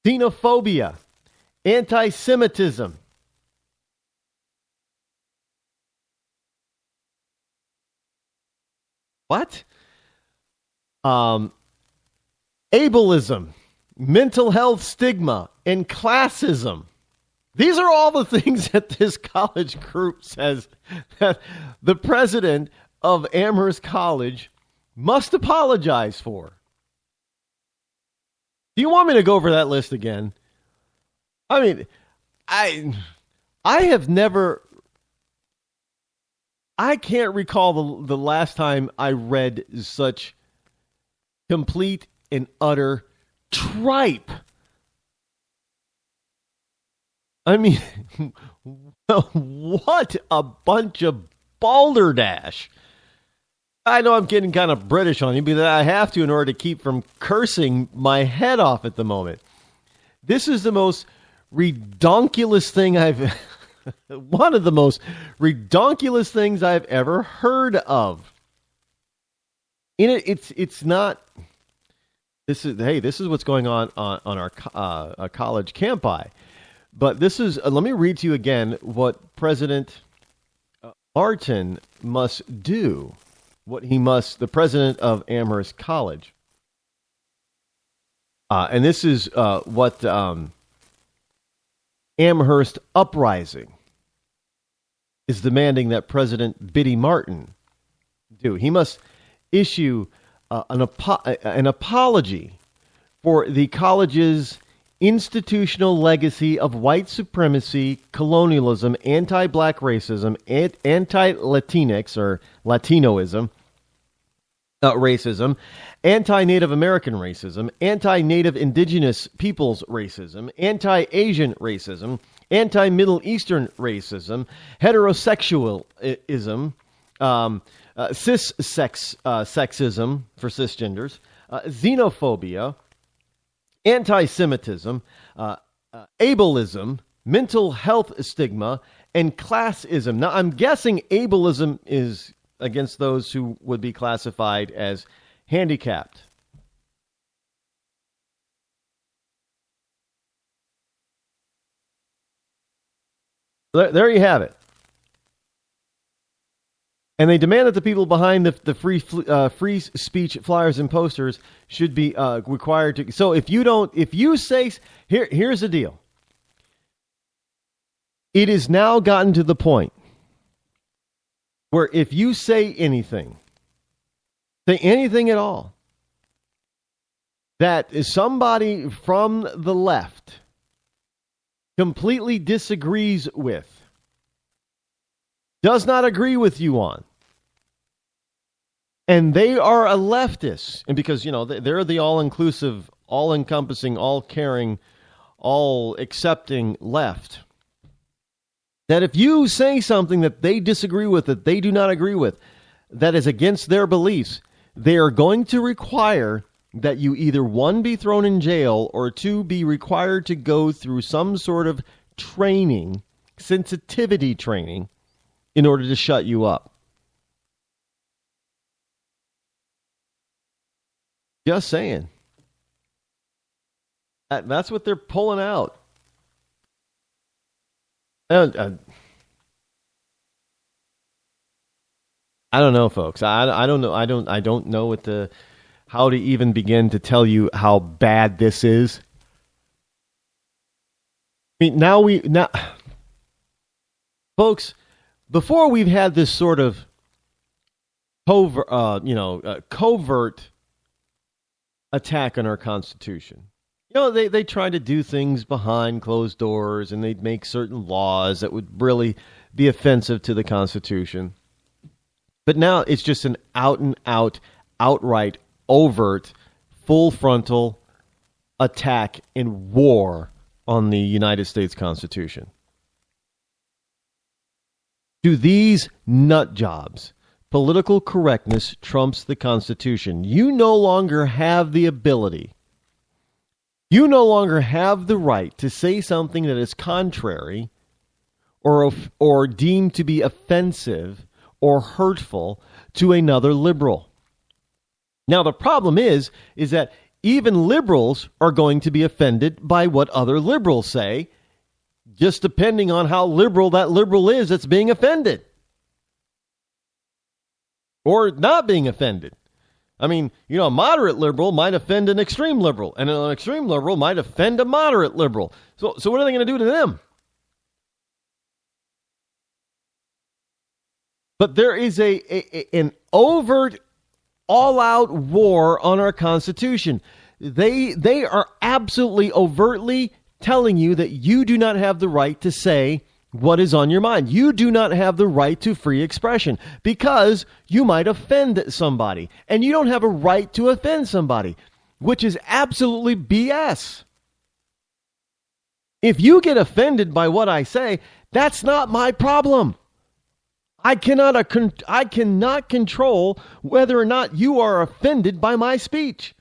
Xenophobia, anti-Semitism. What? Ableism, mental health stigma, and classism. These are all the things that this college group says that the president of Amherst College must apologize for. Do you want me to go over that list again? I mean, I can't recall the last time I read such complete and utter tripe. I mean, what a bunch of balderdash. I know I'm getting kind of British on you, but I have to in order to keep from cursing my head off at the moment. This is the most redonkulous thing one of the most redonkulous things I've ever heard of. It's not. This is what's going on our college campi. But this is, let me read to you again what President Martin must do. The president of Amherst College. And this is what Amherst Uprising is demanding that President Biddy Martin do. He must issue an apology for the college's institutional legacy of white supremacy, colonialism, anti-black racism, anti-Latinx or Latinoism, racism, anti-Native American racism, anti-Native Indigenous peoples racism, anti-Asian racism, anti-Middle Eastern racism, heterosexualism, sexism for cisgenders, xenophobia, anti-Semitism, ableism, mental health stigma, and classism. Now, I'm guessing ableism is against those who would be classified as handicapped. There you have it. And they demand that the people behind the free speech flyers and posters should be required to. So if you say, here's the deal. It has now gotten to the point where if you say anything at all, that is somebody from the left completely disagrees with, does not agree with you on, and they are a leftist, and because, they're the all-inclusive, all-encompassing, all-caring, all-accepting left, that if you say something that they disagree with, that they do not agree with, that is against their beliefs, they are going to require that you either, one, be thrown in jail, or two, be required to go through some sort of training, sensitivity training, in order to shut you up. Just saying. That's what they're pulling out. I don't know, folks. I don't know. I don't know how to even begin to tell you how bad this is. I mean, now, folks, before we've had this sort of covert attack on our Constitution. They try to do things behind closed doors, and they'd make certain laws that would really be offensive to the Constitution. But now it's just an out-and-out, outright, overt, full frontal attack and war on the United States Constitution. To these nut jobs, political correctness trumps the Constitution. You no longer have the ability, you no longer have the right to say something that is contrary or deemed to be offensive or hurtful to another liberal. Now, the problem is that even liberals are going to be offended by what other liberals say, just depending on how liberal that liberal is that's being offended. Or not being offended. I mean, a moderate liberal might offend an extreme liberal, and an extreme liberal might offend a moderate liberal. So what are they going to do to them? But there is an overt, all-out war on our Constitution. They are absolutely overtly telling you that you do not have the right to say what is on your mind. You do not have the right to free expression because you might offend somebody, and you don't have a right to offend somebody, which is absolutely BS. If you get offended by what I say, that's not my problem. I cannot control whether or not you are offended by my speech.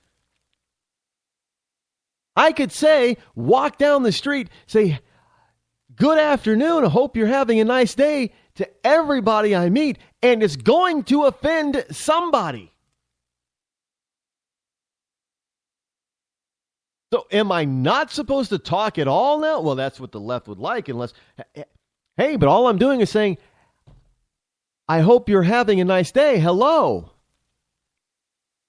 I could say, walk down the street, say, "Good afternoon, I hope you're having a nice day," to everybody I meet, and it's going to offend somebody. So am I not supposed to talk at all now? Well, that's what the left would like, unless, hey, but all I'm doing is saying, "I hope you're having a nice day. Hello."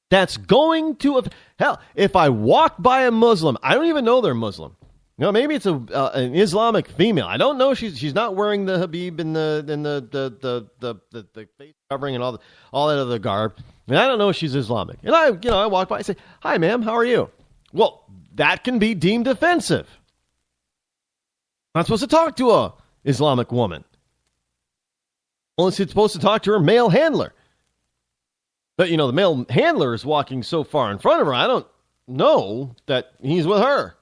That's going to, hell, if I walk by a Muslim, I don't even know they're Muslim. No, maybe it's an Islamic female. I don't know. She's not wearing the habib and the face covering and all that other garb. And I don't know if she's Islamic. And I walk by and say, "Hi, ma'am, how are you?" Well, that can be deemed offensive. I'm not supposed to talk to a Islamic woman. Unless it's supposed to talk to her male handler. But, the male handler is walking so far in front of her, I don't know that he's with her.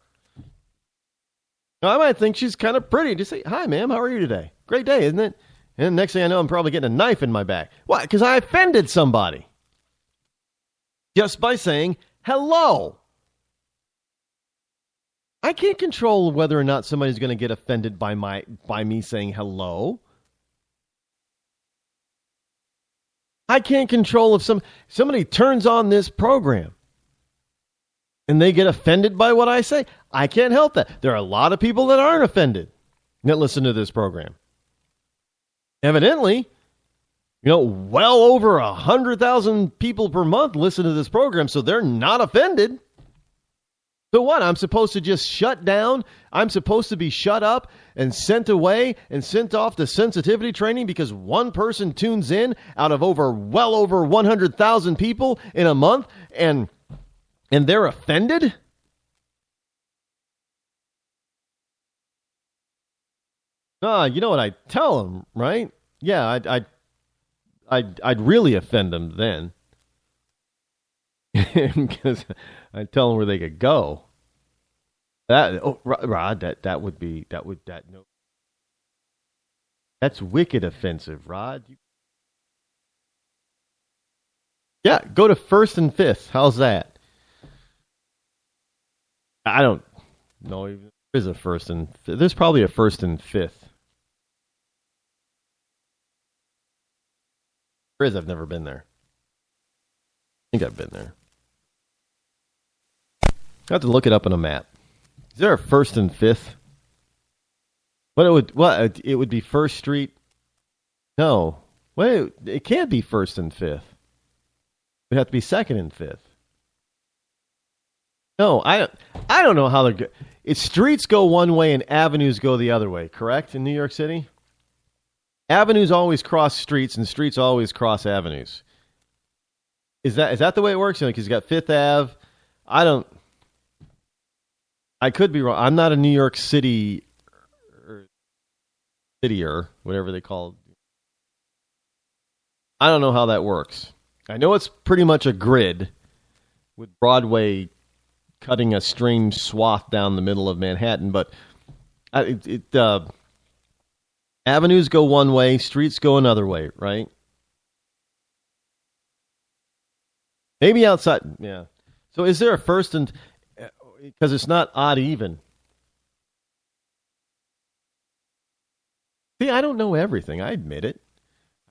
I might think she's kind of pretty. Just say, "Hi, ma'am, how are you today? Great day, isn't it?" And next thing I know, I'm probably getting a knife in my back. Why? Because I offended somebody. Just by saying hello. I can't control whether or not somebody's going to get offended by me saying hello. I can't control if somebody turns on this program and they get offended by what I say. I can't help that. There are a lot of people that aren't offended that listen to this program. Evidently, well over 100,000 people per month listen to this program, so they're not offended. So what? I'm supposed to just shut down? I'm supposed to be shut up and sent away and sent off to sensitivity training because one person tunes in out of well over 100,000 people in a month and they're offended? You know what I tell them, right? Yeah, I'd really offend them then. Because I tell them where they could go. Rod, no. That's wicked offensive, Rod. Yeah, go to 1st and 5th. How's that? I don't know. There's a 1st and 5th. There's probably a 1st and 5th. There is. I've never been there. I think I've been there. I have to look it up on a map. Is there a 1st and 5th? It would be 1st Street. No. Wait, it can't be 1st and 5th. It would have to be 2nd and 5th. No, I don't know how they're. Streets go one way and avenues go the other way, correct? In New York City? Avenues always cross streets and streets always cross avenues. Is that the way it works? Because you got 5th Ave. I could be wrong. I'm not a New York City or cityer, whatever they call it. I don't know how that works. I know it's pretty much a grid with Broadway cutting a strange swath down the middle of Manhattan, but avenues go one way, streets go another way, right? Maybe outside, yeah. So is there a 1st and... Because it's not odd even. See, I don't know everything. I admit it.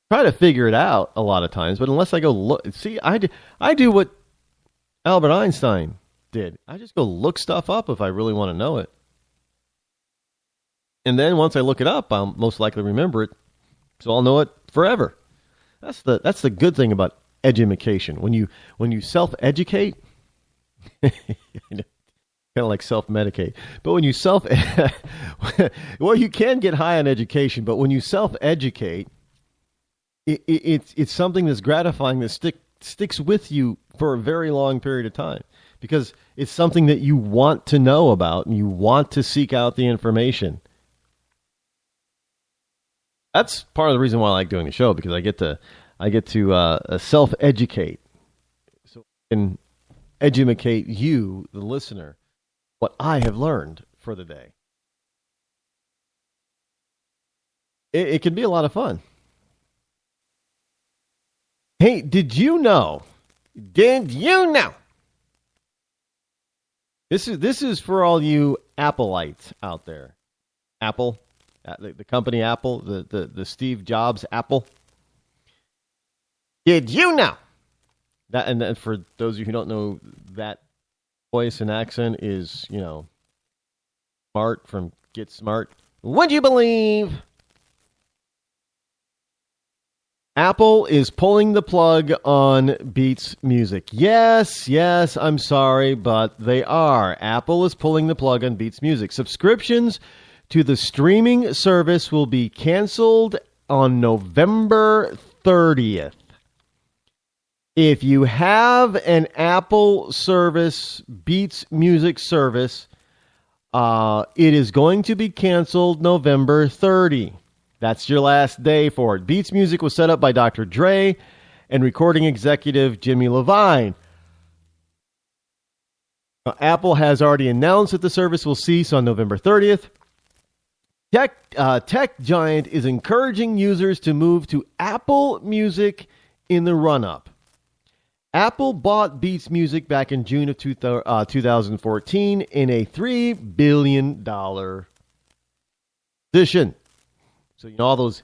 I try to figure it out a lot of times, but unless I go look... See, I do what Albert Einstein did. I just go look stuff up if I really want to know it. And then once I look it up, I'll most likely remember it. So I'll know it forever. That's the good thing about edumacation. When you self-educate... Kind of like self-medicate. But when you well, you can get high on education, but when you self-educate, it's something that's gratifying that sticks with you for a very long period of time because it's something that you want to know about and you want to seek out the information. That's part of the reason why I like doing the show, because I get to self-educate, so I can edumacate you, the listener, what I have learned for the day. It can be a lot of fun. Hey, did you know? This is for all you Appleites out there. Apple, the company Apple, the Steve Jobs Apple. Did you know that? And for those of you who don't know, that voice and accent is, Smart from Get Smart. Would you believe Apple is pulling the plug on Beats Music. Yes, I'm sorry, but they are. Apple is pulling the plug on Beats Music. Subscriptions to the streaming service will be canceled on November 30th. If you have an Apple service, Beats Music service, it is going to be canceled November 30. That's your last day for it. Beats Music was set up by Dr. Dre and recording executive Jimmy Levine. Apple has already announced that the service will cease on November 30th. Tech giant is encouraging users to move to Apple Music in the run-up. Apple bought Beats Music back in June of 2014 in a $3 billion acquisition. So, you know, all those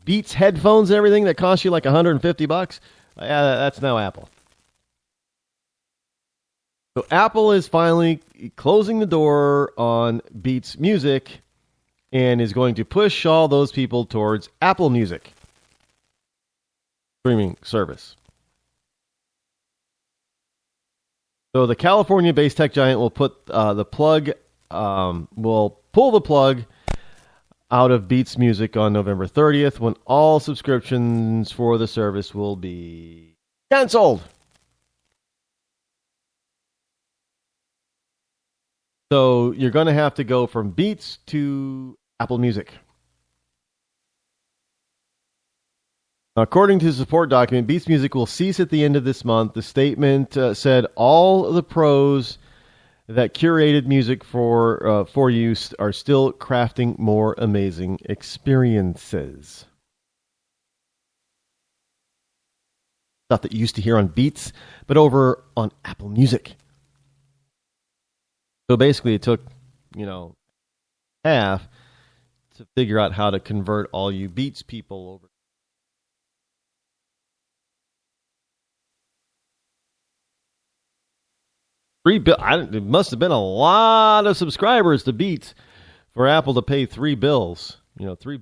Beats headphones and everything that cost you like $150? Yeah, that's now Apple. So Apple is finally closing the door on Beats Music and is going to push all those people towards Apple Music streaming service. So the California-based tech giant will pull the plug out of Beats Music on November 30th, when all subscriptions for the service will be canceled. So you're going to have to go from Beats to Apple Music. According to the support document, Beats Music will cease at the end of this month. The statement said all the pros that curated music for use are still crafting more amazing experiences. Stuff that you used to hear on Beats, but over on Apple Music. So basically it took, half to figure out how to convert all you Beats people over. It must have been a lot of subscribers to Beats for Apple to pay $3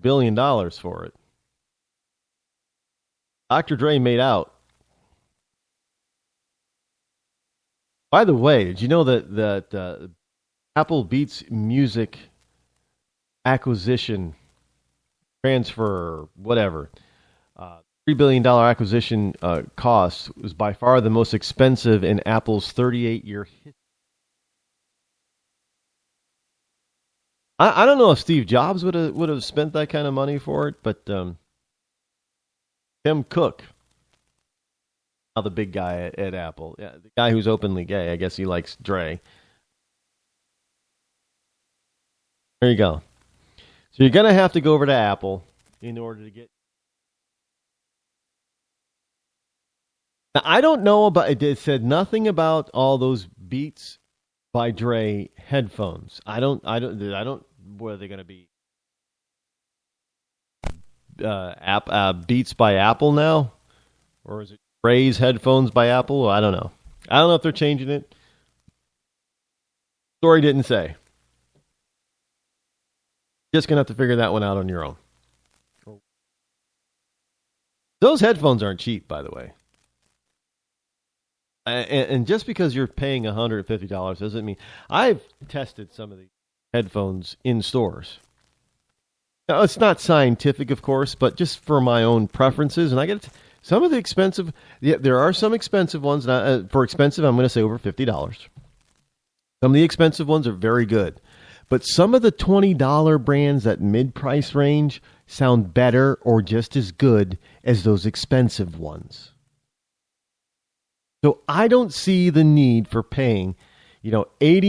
billion for it. Dr. Dre made out. By the way, did you know that Apple Beats Music acquisition, transfer, whatever, $3 billion acquisition cost was by far the most expensive in Apple's 38-year history. I don't know if Steve Jobs would have spent that kind of money for it, but Tim Cook, now the big guy at Apple, yeah, the guy who's openly gay, I guess he likes Dre. There you go. So you're going to have to go over to Apple in order to get. Now, I don't know about it. Said nothing about all those Beats by Dre headphones. I don't. What are they going to be? Beats by Apple now, or is it Dre's headphones by Apple? I don't know. I don't know if they're changing it. Story didn't say. Just gonna have to figure that one out on your own. Those headphones aren't cheap, by the way. And just because you're paying $150 doesn't mean... I've tested some of the headphones in stores. Now, it's not scientific, of course, but just for my own preferences. And I get some of the expensive... Yeah, there are some expensive ones. For expensive, I'm going to say over $50. Some of the expensive ones are very good. But some of the $20 brands, that mid-price range, sound better or just as good as those expensive ones. So I don't see the need for paying, $80,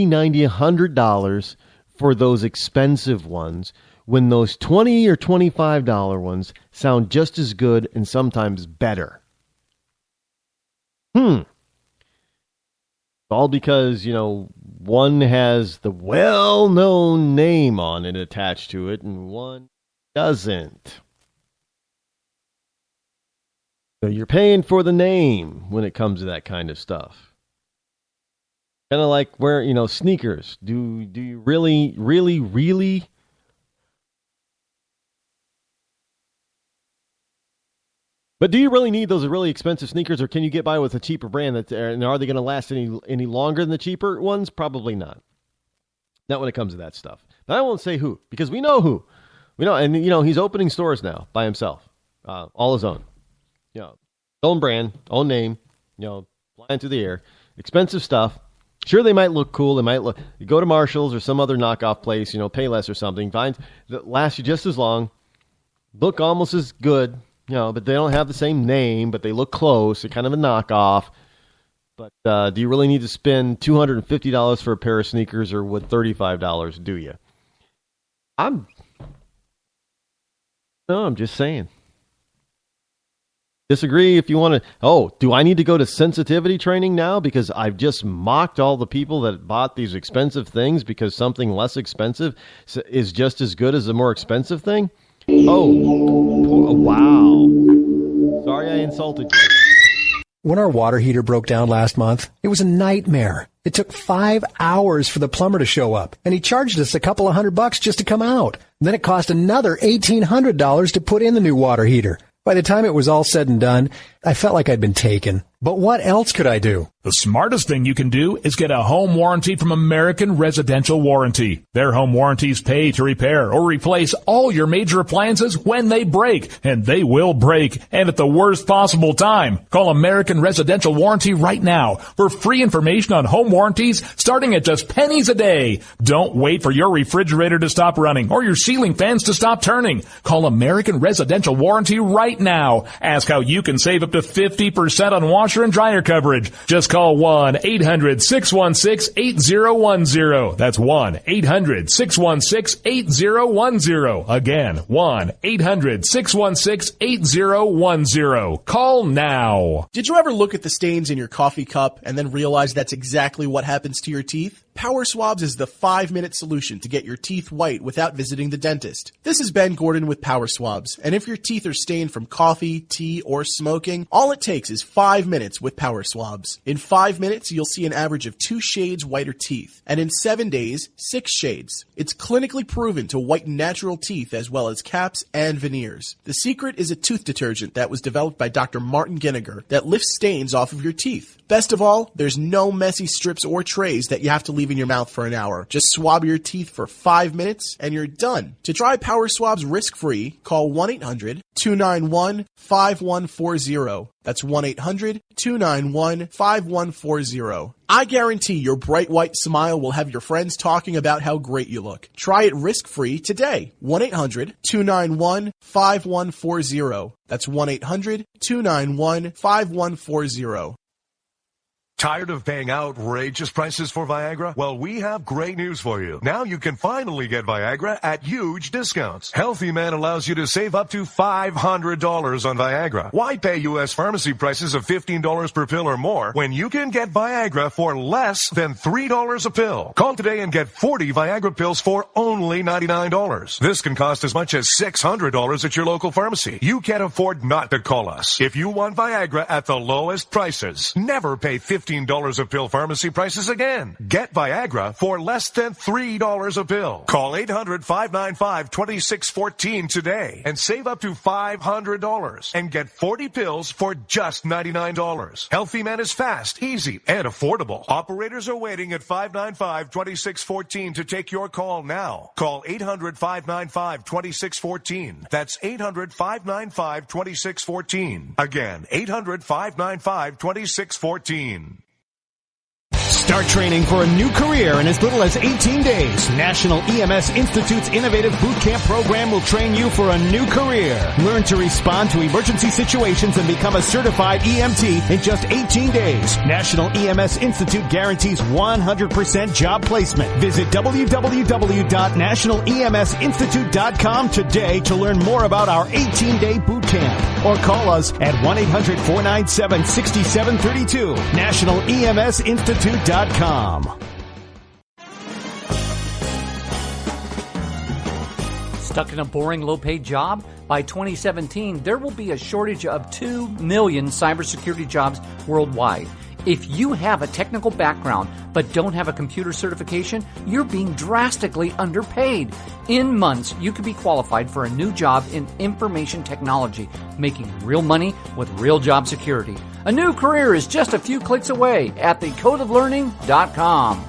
$90, $100 for those expensive ones when those $20 or $25 ones sound just as good and sometimes better. All because, one has the well-known name on it attached to it and one doesn't. So you're paying for the name when it comes to that kind of stuff. Kind of like where, sneakers. Do you really But do you really need those really expensive sneakers, or can you get by with a cheaper brand? And are they going to last any longer than the cheaper ones? Probably not. Not when it comes to that stuff. But I won't say who, because we know who. We know, and he's opening stores now by himself, all his own. Own brand, own name. Flying through the air, expensive stuff. Sure, they might look cool. You go to Marshall's or some other knockoff place. Pay less or something. Find that lasts you just as long. Look almost as good. But they don't have the same name, but they look close. They're kind of a knockoff. But do you really need to spend $250 for a pair of sneakers, or would $35 do you? I'm just saying. Disagree if you want to. Oh, do I need to go to sensitivity training now because I've just mocked all the people that bought these expensive things because something less expensive is just as good as a more expensive thing? Oh, wow. Sorry I insulted you. When our water heater broke down last month, it was a nightmare. It took 5 hours for the plumber to show up, and he charged us a couple of $100 just to come out. And then it cost another $1,800 to put in the new water heater. By the time it was all said and done, I felt like I'd been taken. But what else could I do? The smartest thing you can do is get a home warranty from American Residential Warranty. Their home warranties pay to repair or replace all your major appliances when they break, and they will break, and at the worst possible time. Call American Residential Warranty right now for free information on home warranties starting at just pennies a day. Don't wait for your refrigerator to stop running or your ceiling fans to stop turning. Call American Residential Warranty right now. Ask how you can save up to 50% on washer and dryer coverage. Just call 1-800-616-8010. That's 1-800-616-8010. Again, 1-800-616-8010. Call now. Did you ever look at the stains in your coffee cup and then realize that's exactly what happens to your teeth? Power Swabs is the 5-minute solution to get your teeth white without visiting the dentist. This is Ben Gordon with Power Swabs, and if your teeth are stained from coffee, tea, or smoking, all it takes is 5 minutes with Power Swabs. In 5 minutes, you'll see an average of 2 shades whiter teeth, and in 7 days, 6 shades. It's clinically proven to whiten natural teeth as well as caps and veneers. The secret is a tooth detergent that was developed by Dr. Martin Ginniger that lifts stains off of your teeth. Best of all, there's no messy strips or trays that you have to leave in your mouth for an hour. Just swab your teeth for 5 minutes and you're done. To try Power Swabs risk-free, call 1-800-291-5140. That's 1-800-291-5140. I guarantee your bright white smile will have your friends talking about how great you look. Try it risk-free today. 1-800-291-5140. That's 1-800-291-5140. Tired of paying outrageous prices for Viagra? Well, we have great news for you. Now you can finally get Viagra at huge discounts. Healthy Man allows you to save up to $500 on Viagra. Why pay U.S. pharmacy prices of $15 per pill or more when you can get Viagra for less than $3 a pill? Call today and get 40 Viagra pills for only $99. This can cost as much as $600 at your local pharmacy. You can't afford not to call us. If you want Viagra at the lowest prices, never pay $15 a pill pharmacy prices again. Get Viagra for less than $3 a pill. Call 800-595-2614 today and save up to $500 and get 40 pills for just $99. Healthy Man is fast, easy, and affordable. Operators are waiting at 595-2614 to take your call now. Call 800-595-2614. That's 800-595-2614. Again, 800-595-2614. Start training for a new career in as little as 18 days. National EMS Institute's innovative boot camp program will train you for a new career. Learn to respond to emergency situations and become a certified EMT in just 18 days. National EMS Institute guarantees 100% job placement. Visit www.nationaleMSinstitute.com today to learn more about our 18-day boot camp. Or call us at 1-800-497-6732. NationalEMSInstitute.com. Stuck in a boring, low-paid job? By 2017, there will be a shortage of 2 million cybersecurity jobs worldwide. If you have a technical background but don't have a computer certification, you're being drastically underpaid. In months, you could be qualified for a new job in information technology, making real money with real job security. A new career is just a few clicks away at thecodeoflearning.com.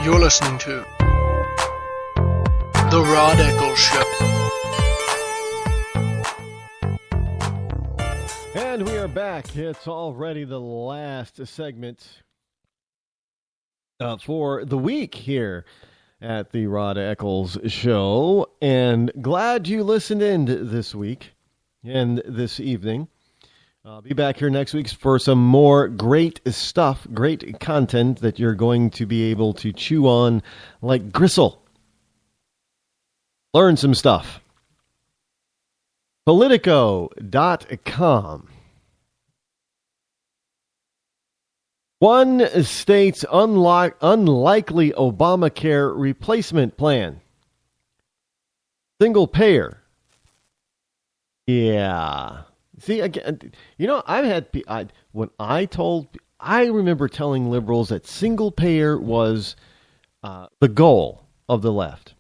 You're listening to The Rod Eccles Show. And we are back. It's already the last segment for the week here at the Rod Eccles Show. And glad you listened in this week and this evening. I'll be back here next week for some more great stuff, great content that you're going to be able to chew on like gristle. Learn some stuff. Politico.com. One state's unlikely Obamacare replacement plan. Single payer. Yeah. See, again, you know, I remember telling liberals that single payer was the goal of the left.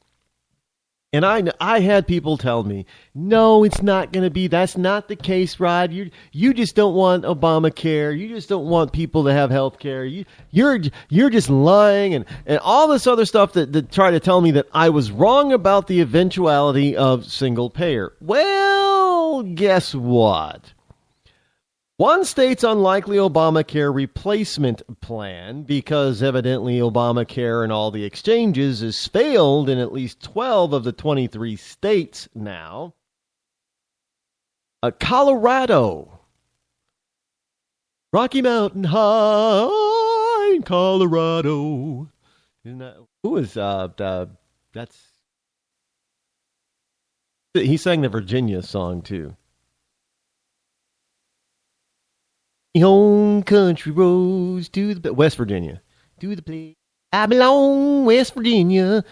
And I had people tell me, no, it's not going to be. That's not the case, Rod. You just don't want Obamacare. You just don't want people to have health care. You're just lying and all this other stuff that try to tell me that I was wrong about the eventuality of single payer. Well, guess what? One state's unlikely Obamacare replacement plan, because evidently Obamacare and all the exchanges has failed in at least 12 of the 23 states now. Colorado. Rocky Mountain High in Colorado. Isn't that, who is, that's, he sang the Virginia song too. Home country roads to the West Virginia, to the place I belong, West Virginia.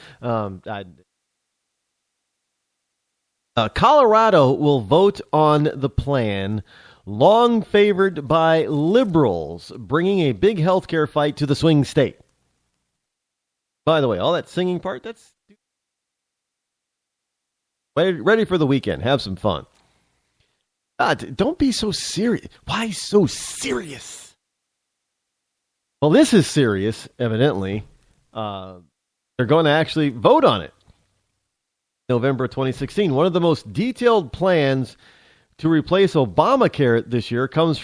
Colorado will vote on the plan, long favored by liberals, bringing a big healthcare fight to the swing state. By the way, all that singing part, that's ready for the weekend. Have some fun. God, don't be so serious. Why so serious? Well, this is serious, evidently. They're going to actually vote on it. November 2016. One of the most detailed plans to replace Obamacare this year comes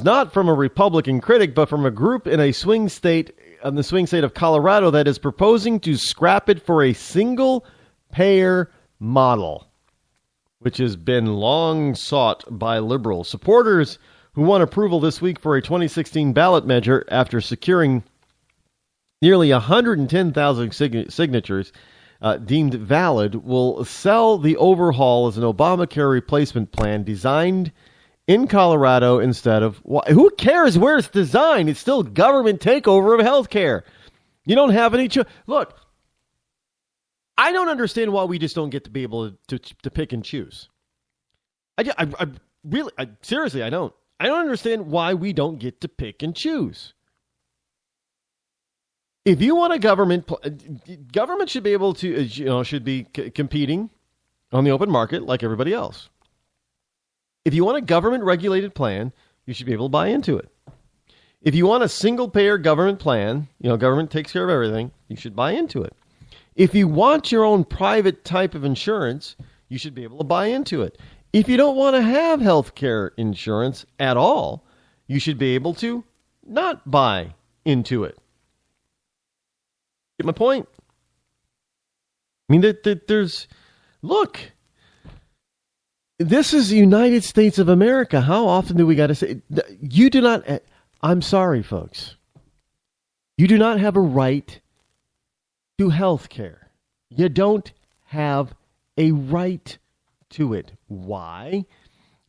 not from a Republican critic, but from a group in the swing state of Colorado that is proposing to scrap it for a single payer model, which has been long sought by liberals. Supporters who won approval this week for a 2016 ballot measure after securing nearly 110,000 signatures deemed valid will sell the overhaul as an Obamacare replacement plan designed in Colorado instead of... Who cares where it's designed? It's still government takeover of healthcare. You don't have any... Look, I don't understand why we just don't get to be able to pick and choose. Seriously, I don't. I don't understand why we don't get to pick and choose. If you want a government should be able to, should be competing on the open market like everybody else. If you want a government regulated plan, you should be able to buy into it. If you want a single payer government plan, government takes care of everything, you should buy into it. If you want your own private type of insurance, you should be able to buy into it. If you don't want to have health care insurance at all, you should be able to not buy into it. Get my point? I mean, look, this is the United States of America. How often do we got to say, you do not, I'm sorry, folks. You do not have a right to health care. You don't have a right to it. Why?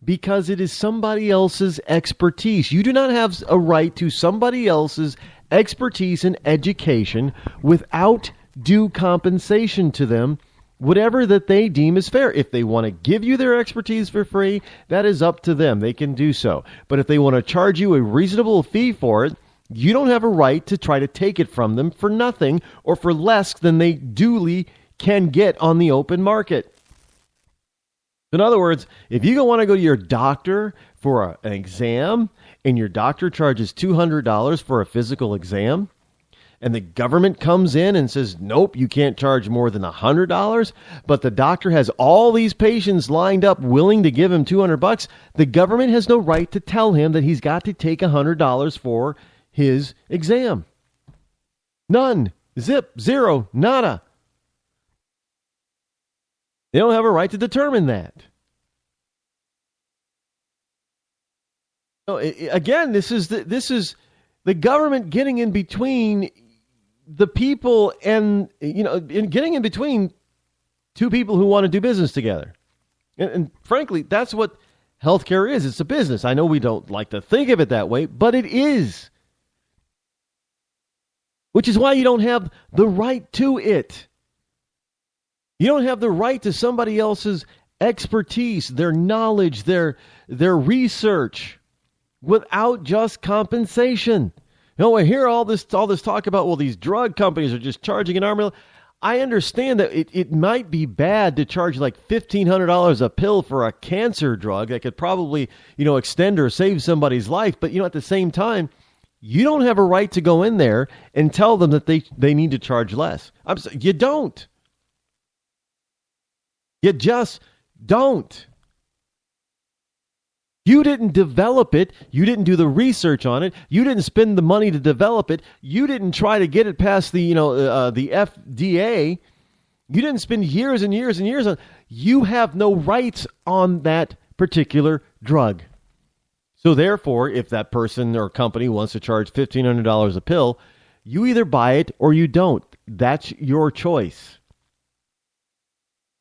Because it is somebody else's expertise. You do not have a right to somebody else's expertise and education without due compensation to them, whatever that they deem is fair. If they want to give you their expertise for free, that is up to them. They can do so. But if they want to charge you a reasonable fee for it, you don't have a right to try to take it from them for nothing or for less than they duly can get on the open market. In other words, if you want to go to your doctor for an exam and your doctor charges $200 for a physical exam, and the government comes in and says, nope, you can't charge more than $100, but the doctor has all these patients lined up willing to give him $200, the government has no right to tell him that he's got to take $100 for his exam. None. Zip. Zero. Nada. They don't have a right to determine that. So, again, this is the government getting in between the people and, getting in between two people who want to do business together. And frankly, that's what healthcare is. It's a business. I know we don't like to think of it that way, but it is. Which is why you don't have the right to it. You don't have the right to somebody else's expertise, their knowledge, their research without just compensation. I hear all this talk about, well, these drug companies are just charging an arm. I understand that it might be bad to charge like $1,500 a pill for a cancer drug that could probably, extend or save somebody's life. But, at the same time, you don't have a right to go in there and tell them that they need to charge less. You don't. You just don't. You didn't develop it. You didn't do the research on it. You didn't spend the money to develop it. You didn't try to get it past the FDA. You didn't spend years and years and years on. You have no rights on that particular drug. So therefore, if that person or company wants to charge $1,500 a pill, you either buy it or you don't. That's your choice.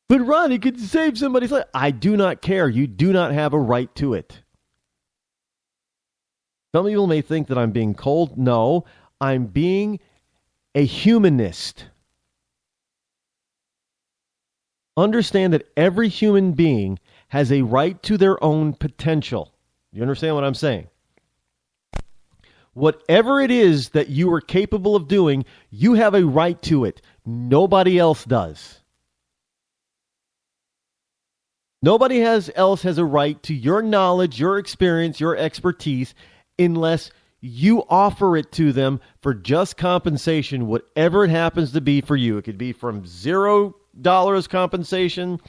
But Ron, it could save somebody's life. I do not care. You do not have a right to it. Some people may think that I'm being cold. No, I'm being a humanist. Understand that every human being has a right to their own potential. You understand what I'm saying? Whatever it is that you are capable of doing, you have a right to it. Nobody else does. Nobody else has a right to your knowledge, your experience, your expertise, unless you offer it to them for just compensation, whatever it happens to be for you. It could be from $0 compensation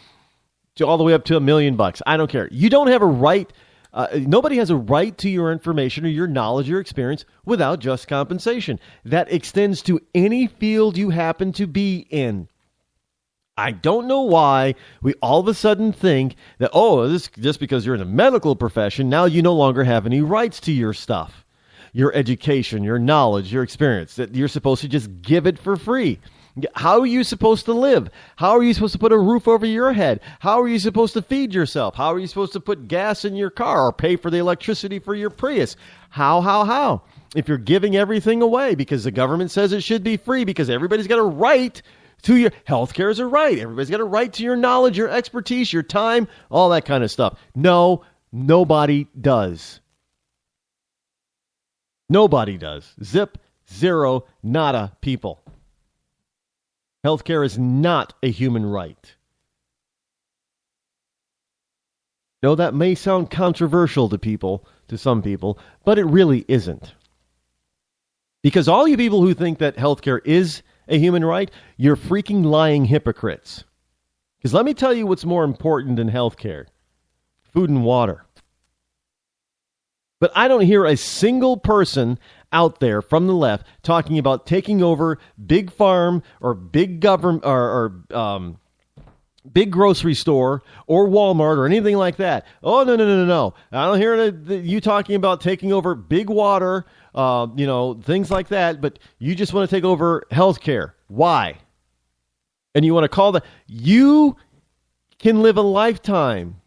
to all the way up to $1 million. I don't care. You don't have a right. Nobody has a right to your information or your knowledge, your experience without just compensation. That extends to any field you happen to be in. I don't know why we all of a sudden think that, this just because you're in the medical profession, now you no longer have any rights to your stuff, your education, your knowledge, your experience, that you're supposed to just give it for free. How are you supposed to live? How are you supposed to put a roof over your head? How are you supposed to feed yourself? How are you supposed to put gas in your car or pay for the electricity for your Prius? How? If you're giving everything away because the government says it should be free because everybody's got a right to your healthcare is a right. Everybody's got a right to your knowledge, your expertise, your time, all that kind of stuff. No, nobody does. Nobody does. Zip, zero, nada, people. Healthcare is not a human right. No, that may sound controversial to some people, but it really isn't. Because all you people who think that healthcare is a human right, you're freaking lying hypocrites. Because let me tell you what's more important than healthcare. Food and water. But I don't hear a single person out there from the left talking about taking over big farm or big government or big grocery store or Walmart or anything like that. Oh, no. I don't hear you talking about taking over big water, things like that, but you just want to take over healthcare. Why? And you want to call that, you can live a lifetime,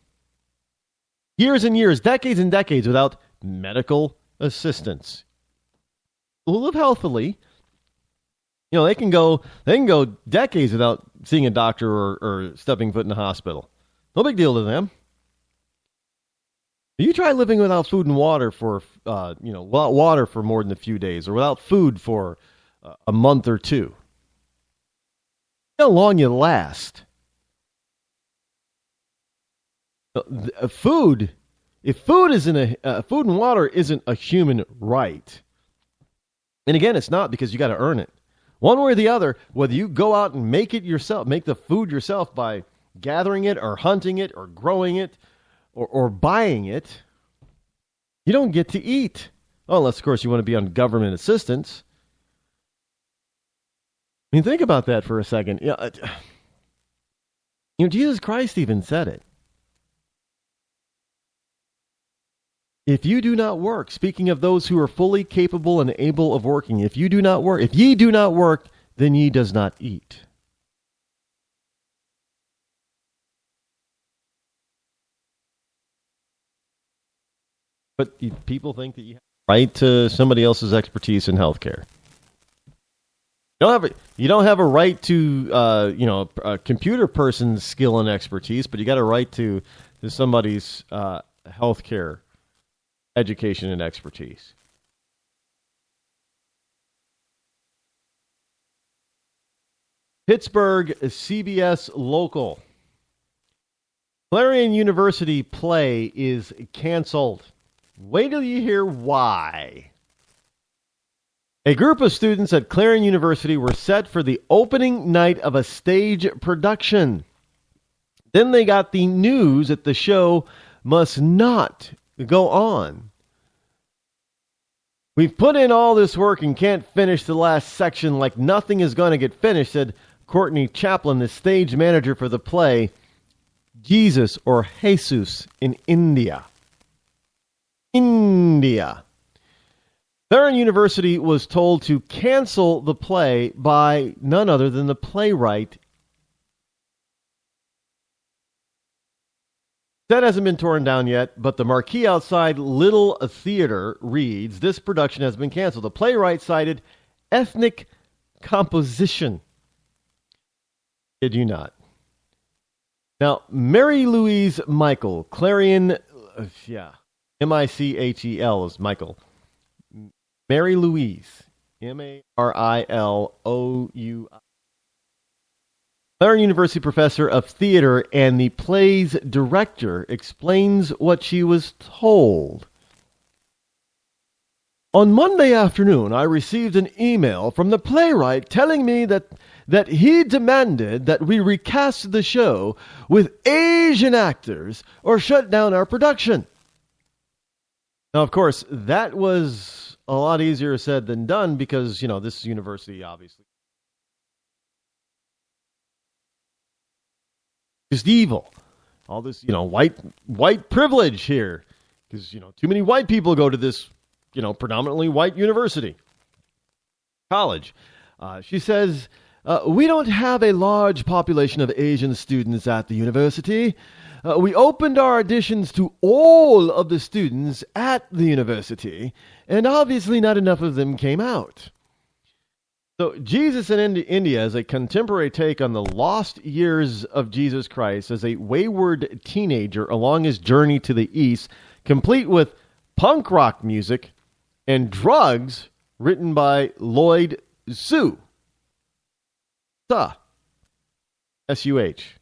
years and years, decades and decades without medical assistance. We'll live healthily. You know, they can go decades without seeing a doctor or stepping foot in the hospital. No big deal to them. You try living without food and water for, without water for more than a few days, or without food for a month or two. How long you last? Food and water isn't a human right. And again, it's not, because you got to earn it. One way or the other, whether you go out and make it yourself, make the food yourself by gathering it or hunting it or growing it or buying it, you don't get to eat. Oh, unless, of course, you want to be on government assistance. I mean, think about that for a second. Jesus Christ even said it. If you do not work, speaking of those who are fully capable and able of working, if ye do not work, then ye does not eat. But people think that you have a right to somebody else's expertise in healthcare. You don't have a right to a computer person's skill and expertise, but you got a right to somebody's healthcare education and expertise. Pittsburgh CBS Local. Clarion University play is canceled. Wait till you hear why. A group of students at Clarion University were set for the opening night of a stage production. Then they got the news that the show must not go on. We've put in all this work and can't finish the last section, like nothing is going to get finished, said Courtney Chaplin, the stage manager for the play Jesus or Jesus in India. Clarion University was told to cancel the play by none other than the playwright. That hasn't been torn down yet, but the marquee outside Little Theater reads, this production has been canceled. The playwright cited ethnic composition. Did you not? Now, Mary Louise Michael, Clarion, Michel is Michael. Mary Louise, Marilou. Clarion University professor of theater and the play's director explains what she was told. On Monday afternoon, I received an email from the playwright telling me that he demanded that we recast the show with Asian actors or shut down our production. Now, of course, that was a lot easier said than done because, this university obviously just evil. All this, white privilege here. Because, too many white people go to this, predominantly white university. College. She says, we don't have a large population of Asian students at the university. We opened our auditions to all of the students at the university, and obviously not enough of them came out. So Jesus in India is a contemporary take on the lost years of Jesus Christ as a wayward teenager along his journey to the East, complete with punk rock music and drugs written by Lloyd Suh. S-U-H.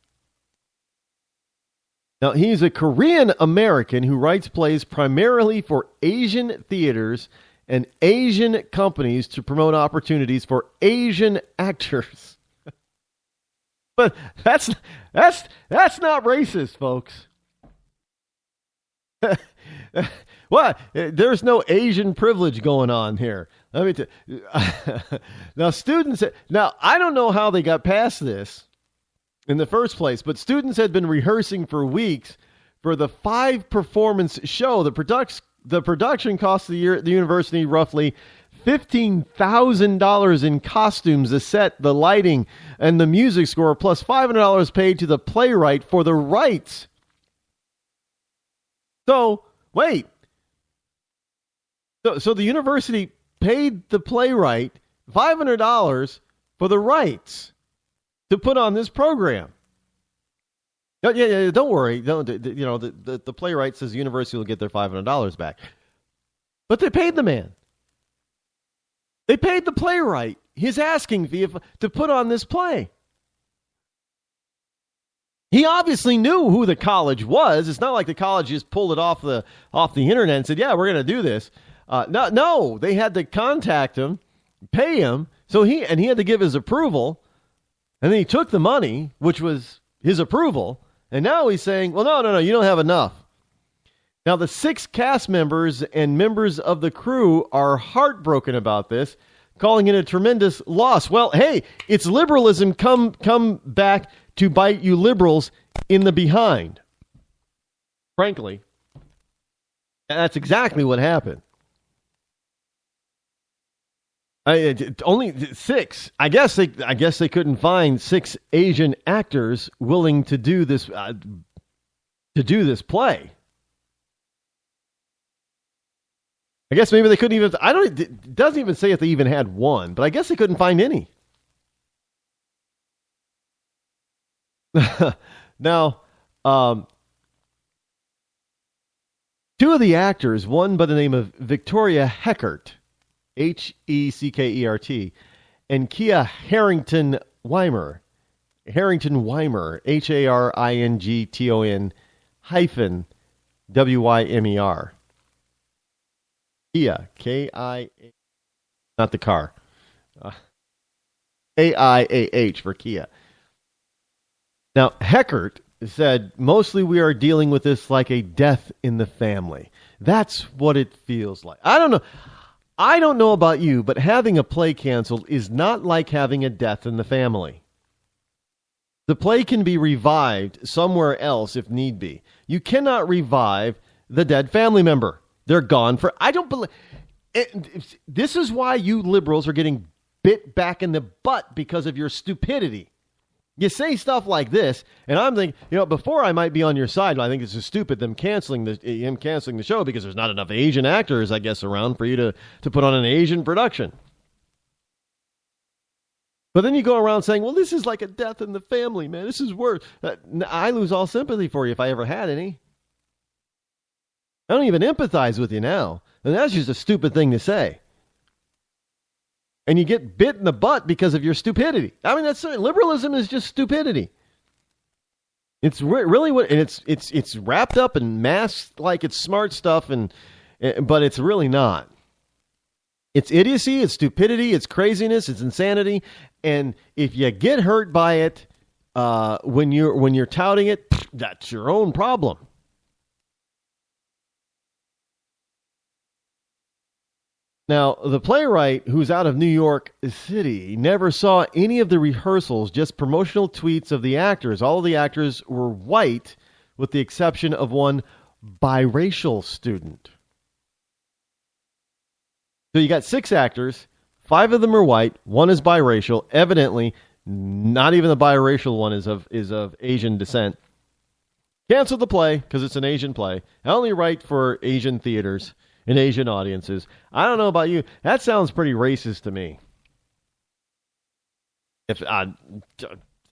Now, he's a Korean American who writes plays primarily for Asian theaters and Asian companies to promote opportunities for Asian actors. But that's not racist, folks. What? There's no Asian privilege going on here. Let me tell you. Now, students. Now, I don't know how they got past this in the first place, but students had been rehearsing for weeks for the 5-performance show. The production cost the university roughly $15,000 in costumes, the set, the lighting, and the music score, plus $500 paid to the playwright for the rights. So, wait. So the university paid the playwright $500 for the rights to put on this program. Yeah, don't worry. The playwright says the university will get their $500 back. But they paid the man. They paid the playwright his asking fee to put on this play. He obviously knew who the college was. It's not like the college just pulled it off the internet and said, "Yeah, we're going to do this." No, they had to contact him, pay him, so he had to give his approval, and then he took the money, which was his approval, and now he's saying, "Well, no, you don't have enough." Now, the 6 cast members and members of the crew are heartbroken about this, calling it a tremendous loss. Well, hey, it's liberalism come back to bite you liberals in the behind. Frankly, that's exactly what happened. Only 6. I guess they couldn't find 6 Asian actors willing to do this play. I guess maybe they couldn't even. It doesn't even say if they even had one, but I guess they couldn't find any. Now, 2 of the actors, one by the name of Victoria Heckert, Heckert, and Kia Harrington Weimer, Harington hyphen Wymer. Kia, Kia, not the car. AIAH for Kia. Now, Heckert said, "Mostly we are dealing with this like a death in the family." That's what it feels like. I don't know about you, but having a play canceled is not like having a death in the family. The play can be revived somewhere else if need be. You cannot revive the dead family member. They're gone for... I don't believe... This is why you liberals are getting bit back in the butt because of your stupidity. You say stuff like this, and I'm thinking, before I might be on your side, I think this is stupid, him canceling the show because there's not enough Asian actors, I guess, around for you to put on an Asian production. But then you go around saying, well, this is like a death in the family, man. This is worse. I lose all sympathy for you if I ever had any. I don't even empathize with you now. And that's just a stupid thing to say. And you get bit in the butt because of your stupidity. I mean, that's liberalism is just stupidity. It's really what, and it's wrapped up and masked like it's smart stuff, but it's really not. It's idiocy, it's stupidity, it's craziness, it's insanity, and if you get hurt by it when you're touting it, that's your own problem. Now, the playwright, who's out of New York City, never saw any of the rehearsals, just promotional tweets of the actors. All of the actors were white, with the exception of one biracial student. So you got 6 actors, 5 of them are white, 1 is biracial. Evidently, not even the biracial one is of Asian descent. Cancel the play because it's an Asian play. I only write for Asian theaters and Asian audiences. I don't know about you. That sounds pretty racist to me. If I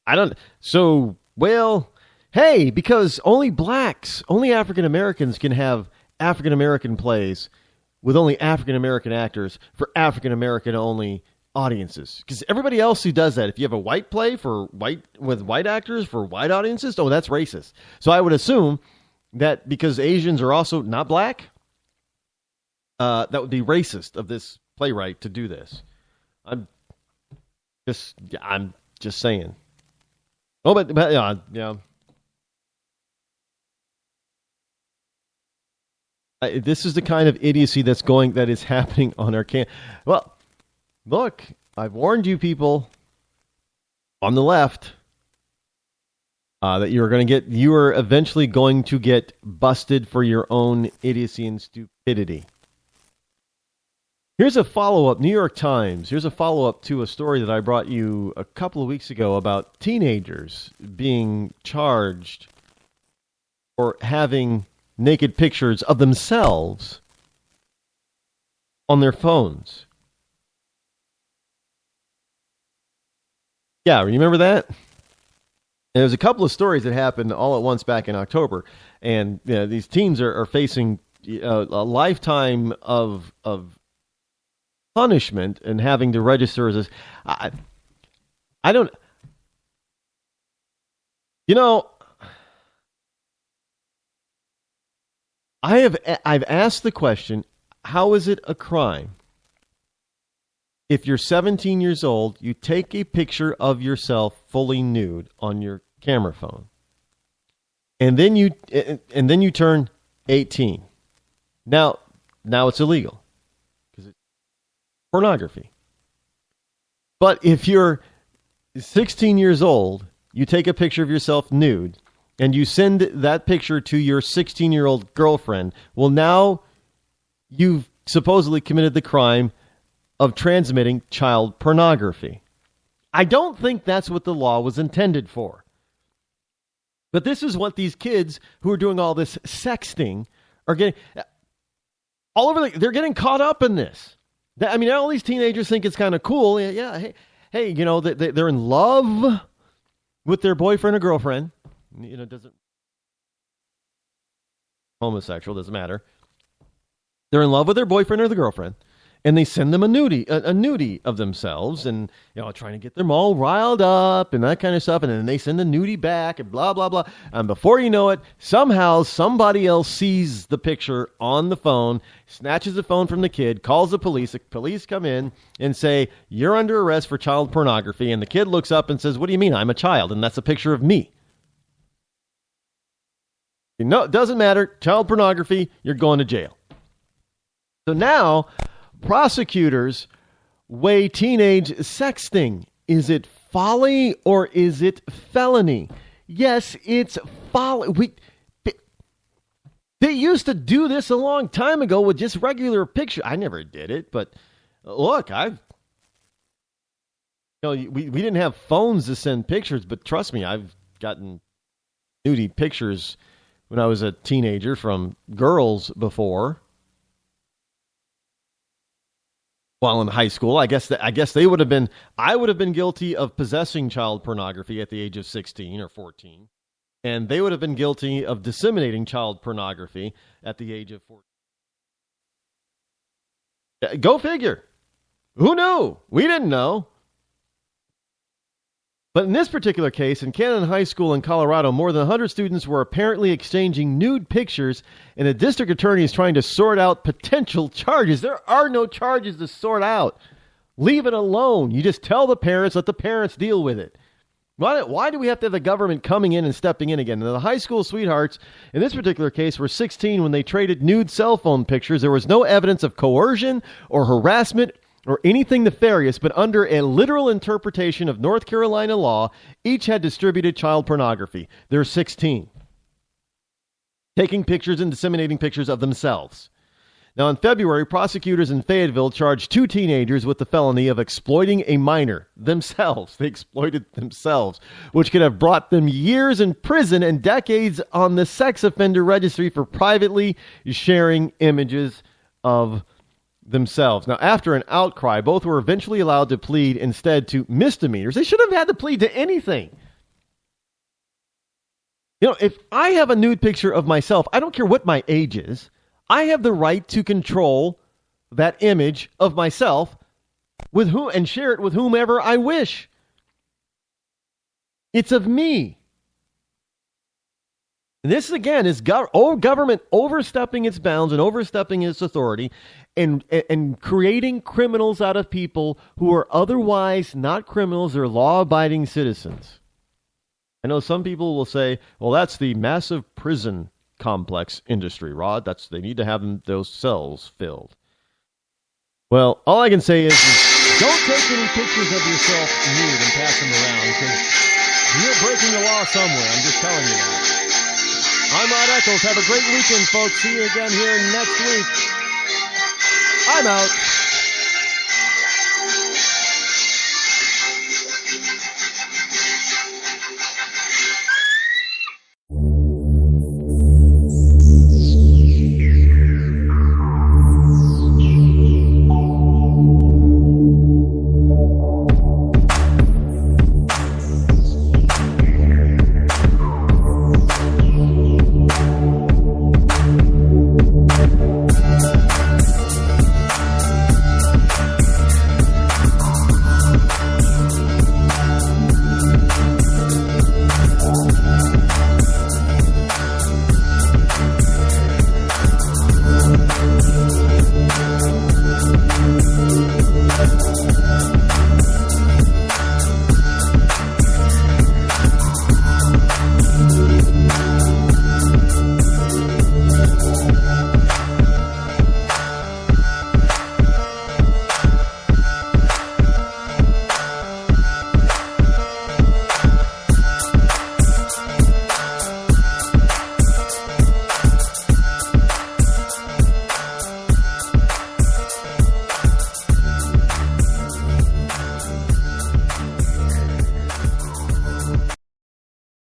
don't. So, well, hey, because only blacks, only African Americans can have African American plays with only African American actors for African American only audiences. Because everybody else who does that, if you have a white play with white actors for white audiences, that's racist. So I would assume that because Asians are also not black, that would be racist of this playwright to do this. I'm just saying. Oh, but yeah. This is the kind of idiocy that is happening on our campus. Well, look, I've warned you people on the left that you are eventually going to get busted for your own idiocy and stupidity. Here's a follow-up, New York Times. Here's a follow-up to a story that I brought you a couple of weeks ago about teenagers being charged for having naked pictures of themselves on their phones. Yeah, remember that? And there's a couple of stories that happened all at once back in October, and these teens are facing a lifetime of punishment and having to register as I don't, I've asked the question, how is it a crime if you're 17 years old, you take a picture of yourself fully nude on your camera phone, and then you turn 18? Now it's illegal because it's pornography. But if you're 16 years old, you take a picture of yourself nude, and you send that picture to your 16-year-old girlfriend, well, now you've supposedly committed the crime of transmitting child pornography. I don't think that's what the law was intended for. But this is what these kids who are doing all this sexting are getting. All over, they're getting caught up in this. I mean, all these teenagers think it's kind of cool. Yeah, hey, they're in love with their boyfriend or girlfriend. Doesn't homosexual, doesn't matter. They're in love with their boyfriend or the girlfriend, and they send them a nudie of themselves, and trying to get them all riled up and that kind of stuff, and then they send the nudie back and blah blah blah. And before you know it, somehow somebody else sees the picture on the phone, snatches the phone from the kid, calls the police. The police come in and say, "You're under arrest for child pornography." And the kid looks up and says, "What do you mean? I'm a child, and that's a picture of me." No, it doesn't matter. Child pornography, you're going to jail. So now prosecutors weigh teenage sexting. Is it folly or is it felony? Yes, it's folly. They used to do this a long time ago with just regular pictures. I never did it, but look, we didn't have phones to send pictures, but trust me, I've gotten nudie pictures when I was a teenager from girls before. While in high school, I guess they would have been. I would have been guilty of possessing child pornography at the age of 16 or 14, and they would have been guilty of disseminating child pornography at the age of 14. Go figure. Who knew? We didn't know. But in this particular case, in Cannon High School in Colorado, more than 100 students were apparently exchanging nude pictures, and the district attorney is trying to sort out potential charges. There are no charges to sort out. Leave it alone. You just tell the parents, let the parents deal with it. Why do we have to have the government coming in and stepping in again? Now, the high school sweethearts, in this particular case, were 16 when they traded nude cell phone pictures. There was no evidence of coercion or harassment or anything nefarious, but under a literal interpretation of North Carolina law, each had distributed child pornography. They're 16. Taking pictures and disseminating pictures of themselves. Now, in February, prosecutors in Fayetteville charged 2 teenagers with the felony of exploiting a minor themselves. They exploited themselves, which could have brought them years in prison and decades on the sex offender registry for privately sharing images of themselves. Now, after an outcry, both were eventually allowed to plead instead to misdemeanors. They should have had to plead to anything. If I have a nude picture of myself, I don't care what my age is, I have the right to control that image of myself with whom and share it with whomever I wish. It's of me. And this, again, is government overstepping its bounds and overstepping its authority and creating criminals out of people who are otherwise not criminals or law-abiding citizens. I know some people will say, well, that's the massive prison complex industry, Rod. They need to have those cells filled. Well, all I can say is don't take any pictures of yourself nude and pass them around, because you're breaking the law somewhere. I'm just telling you that. I'm Rod Eccles. Have a great weekend, folks. See you again here next week. I'm out.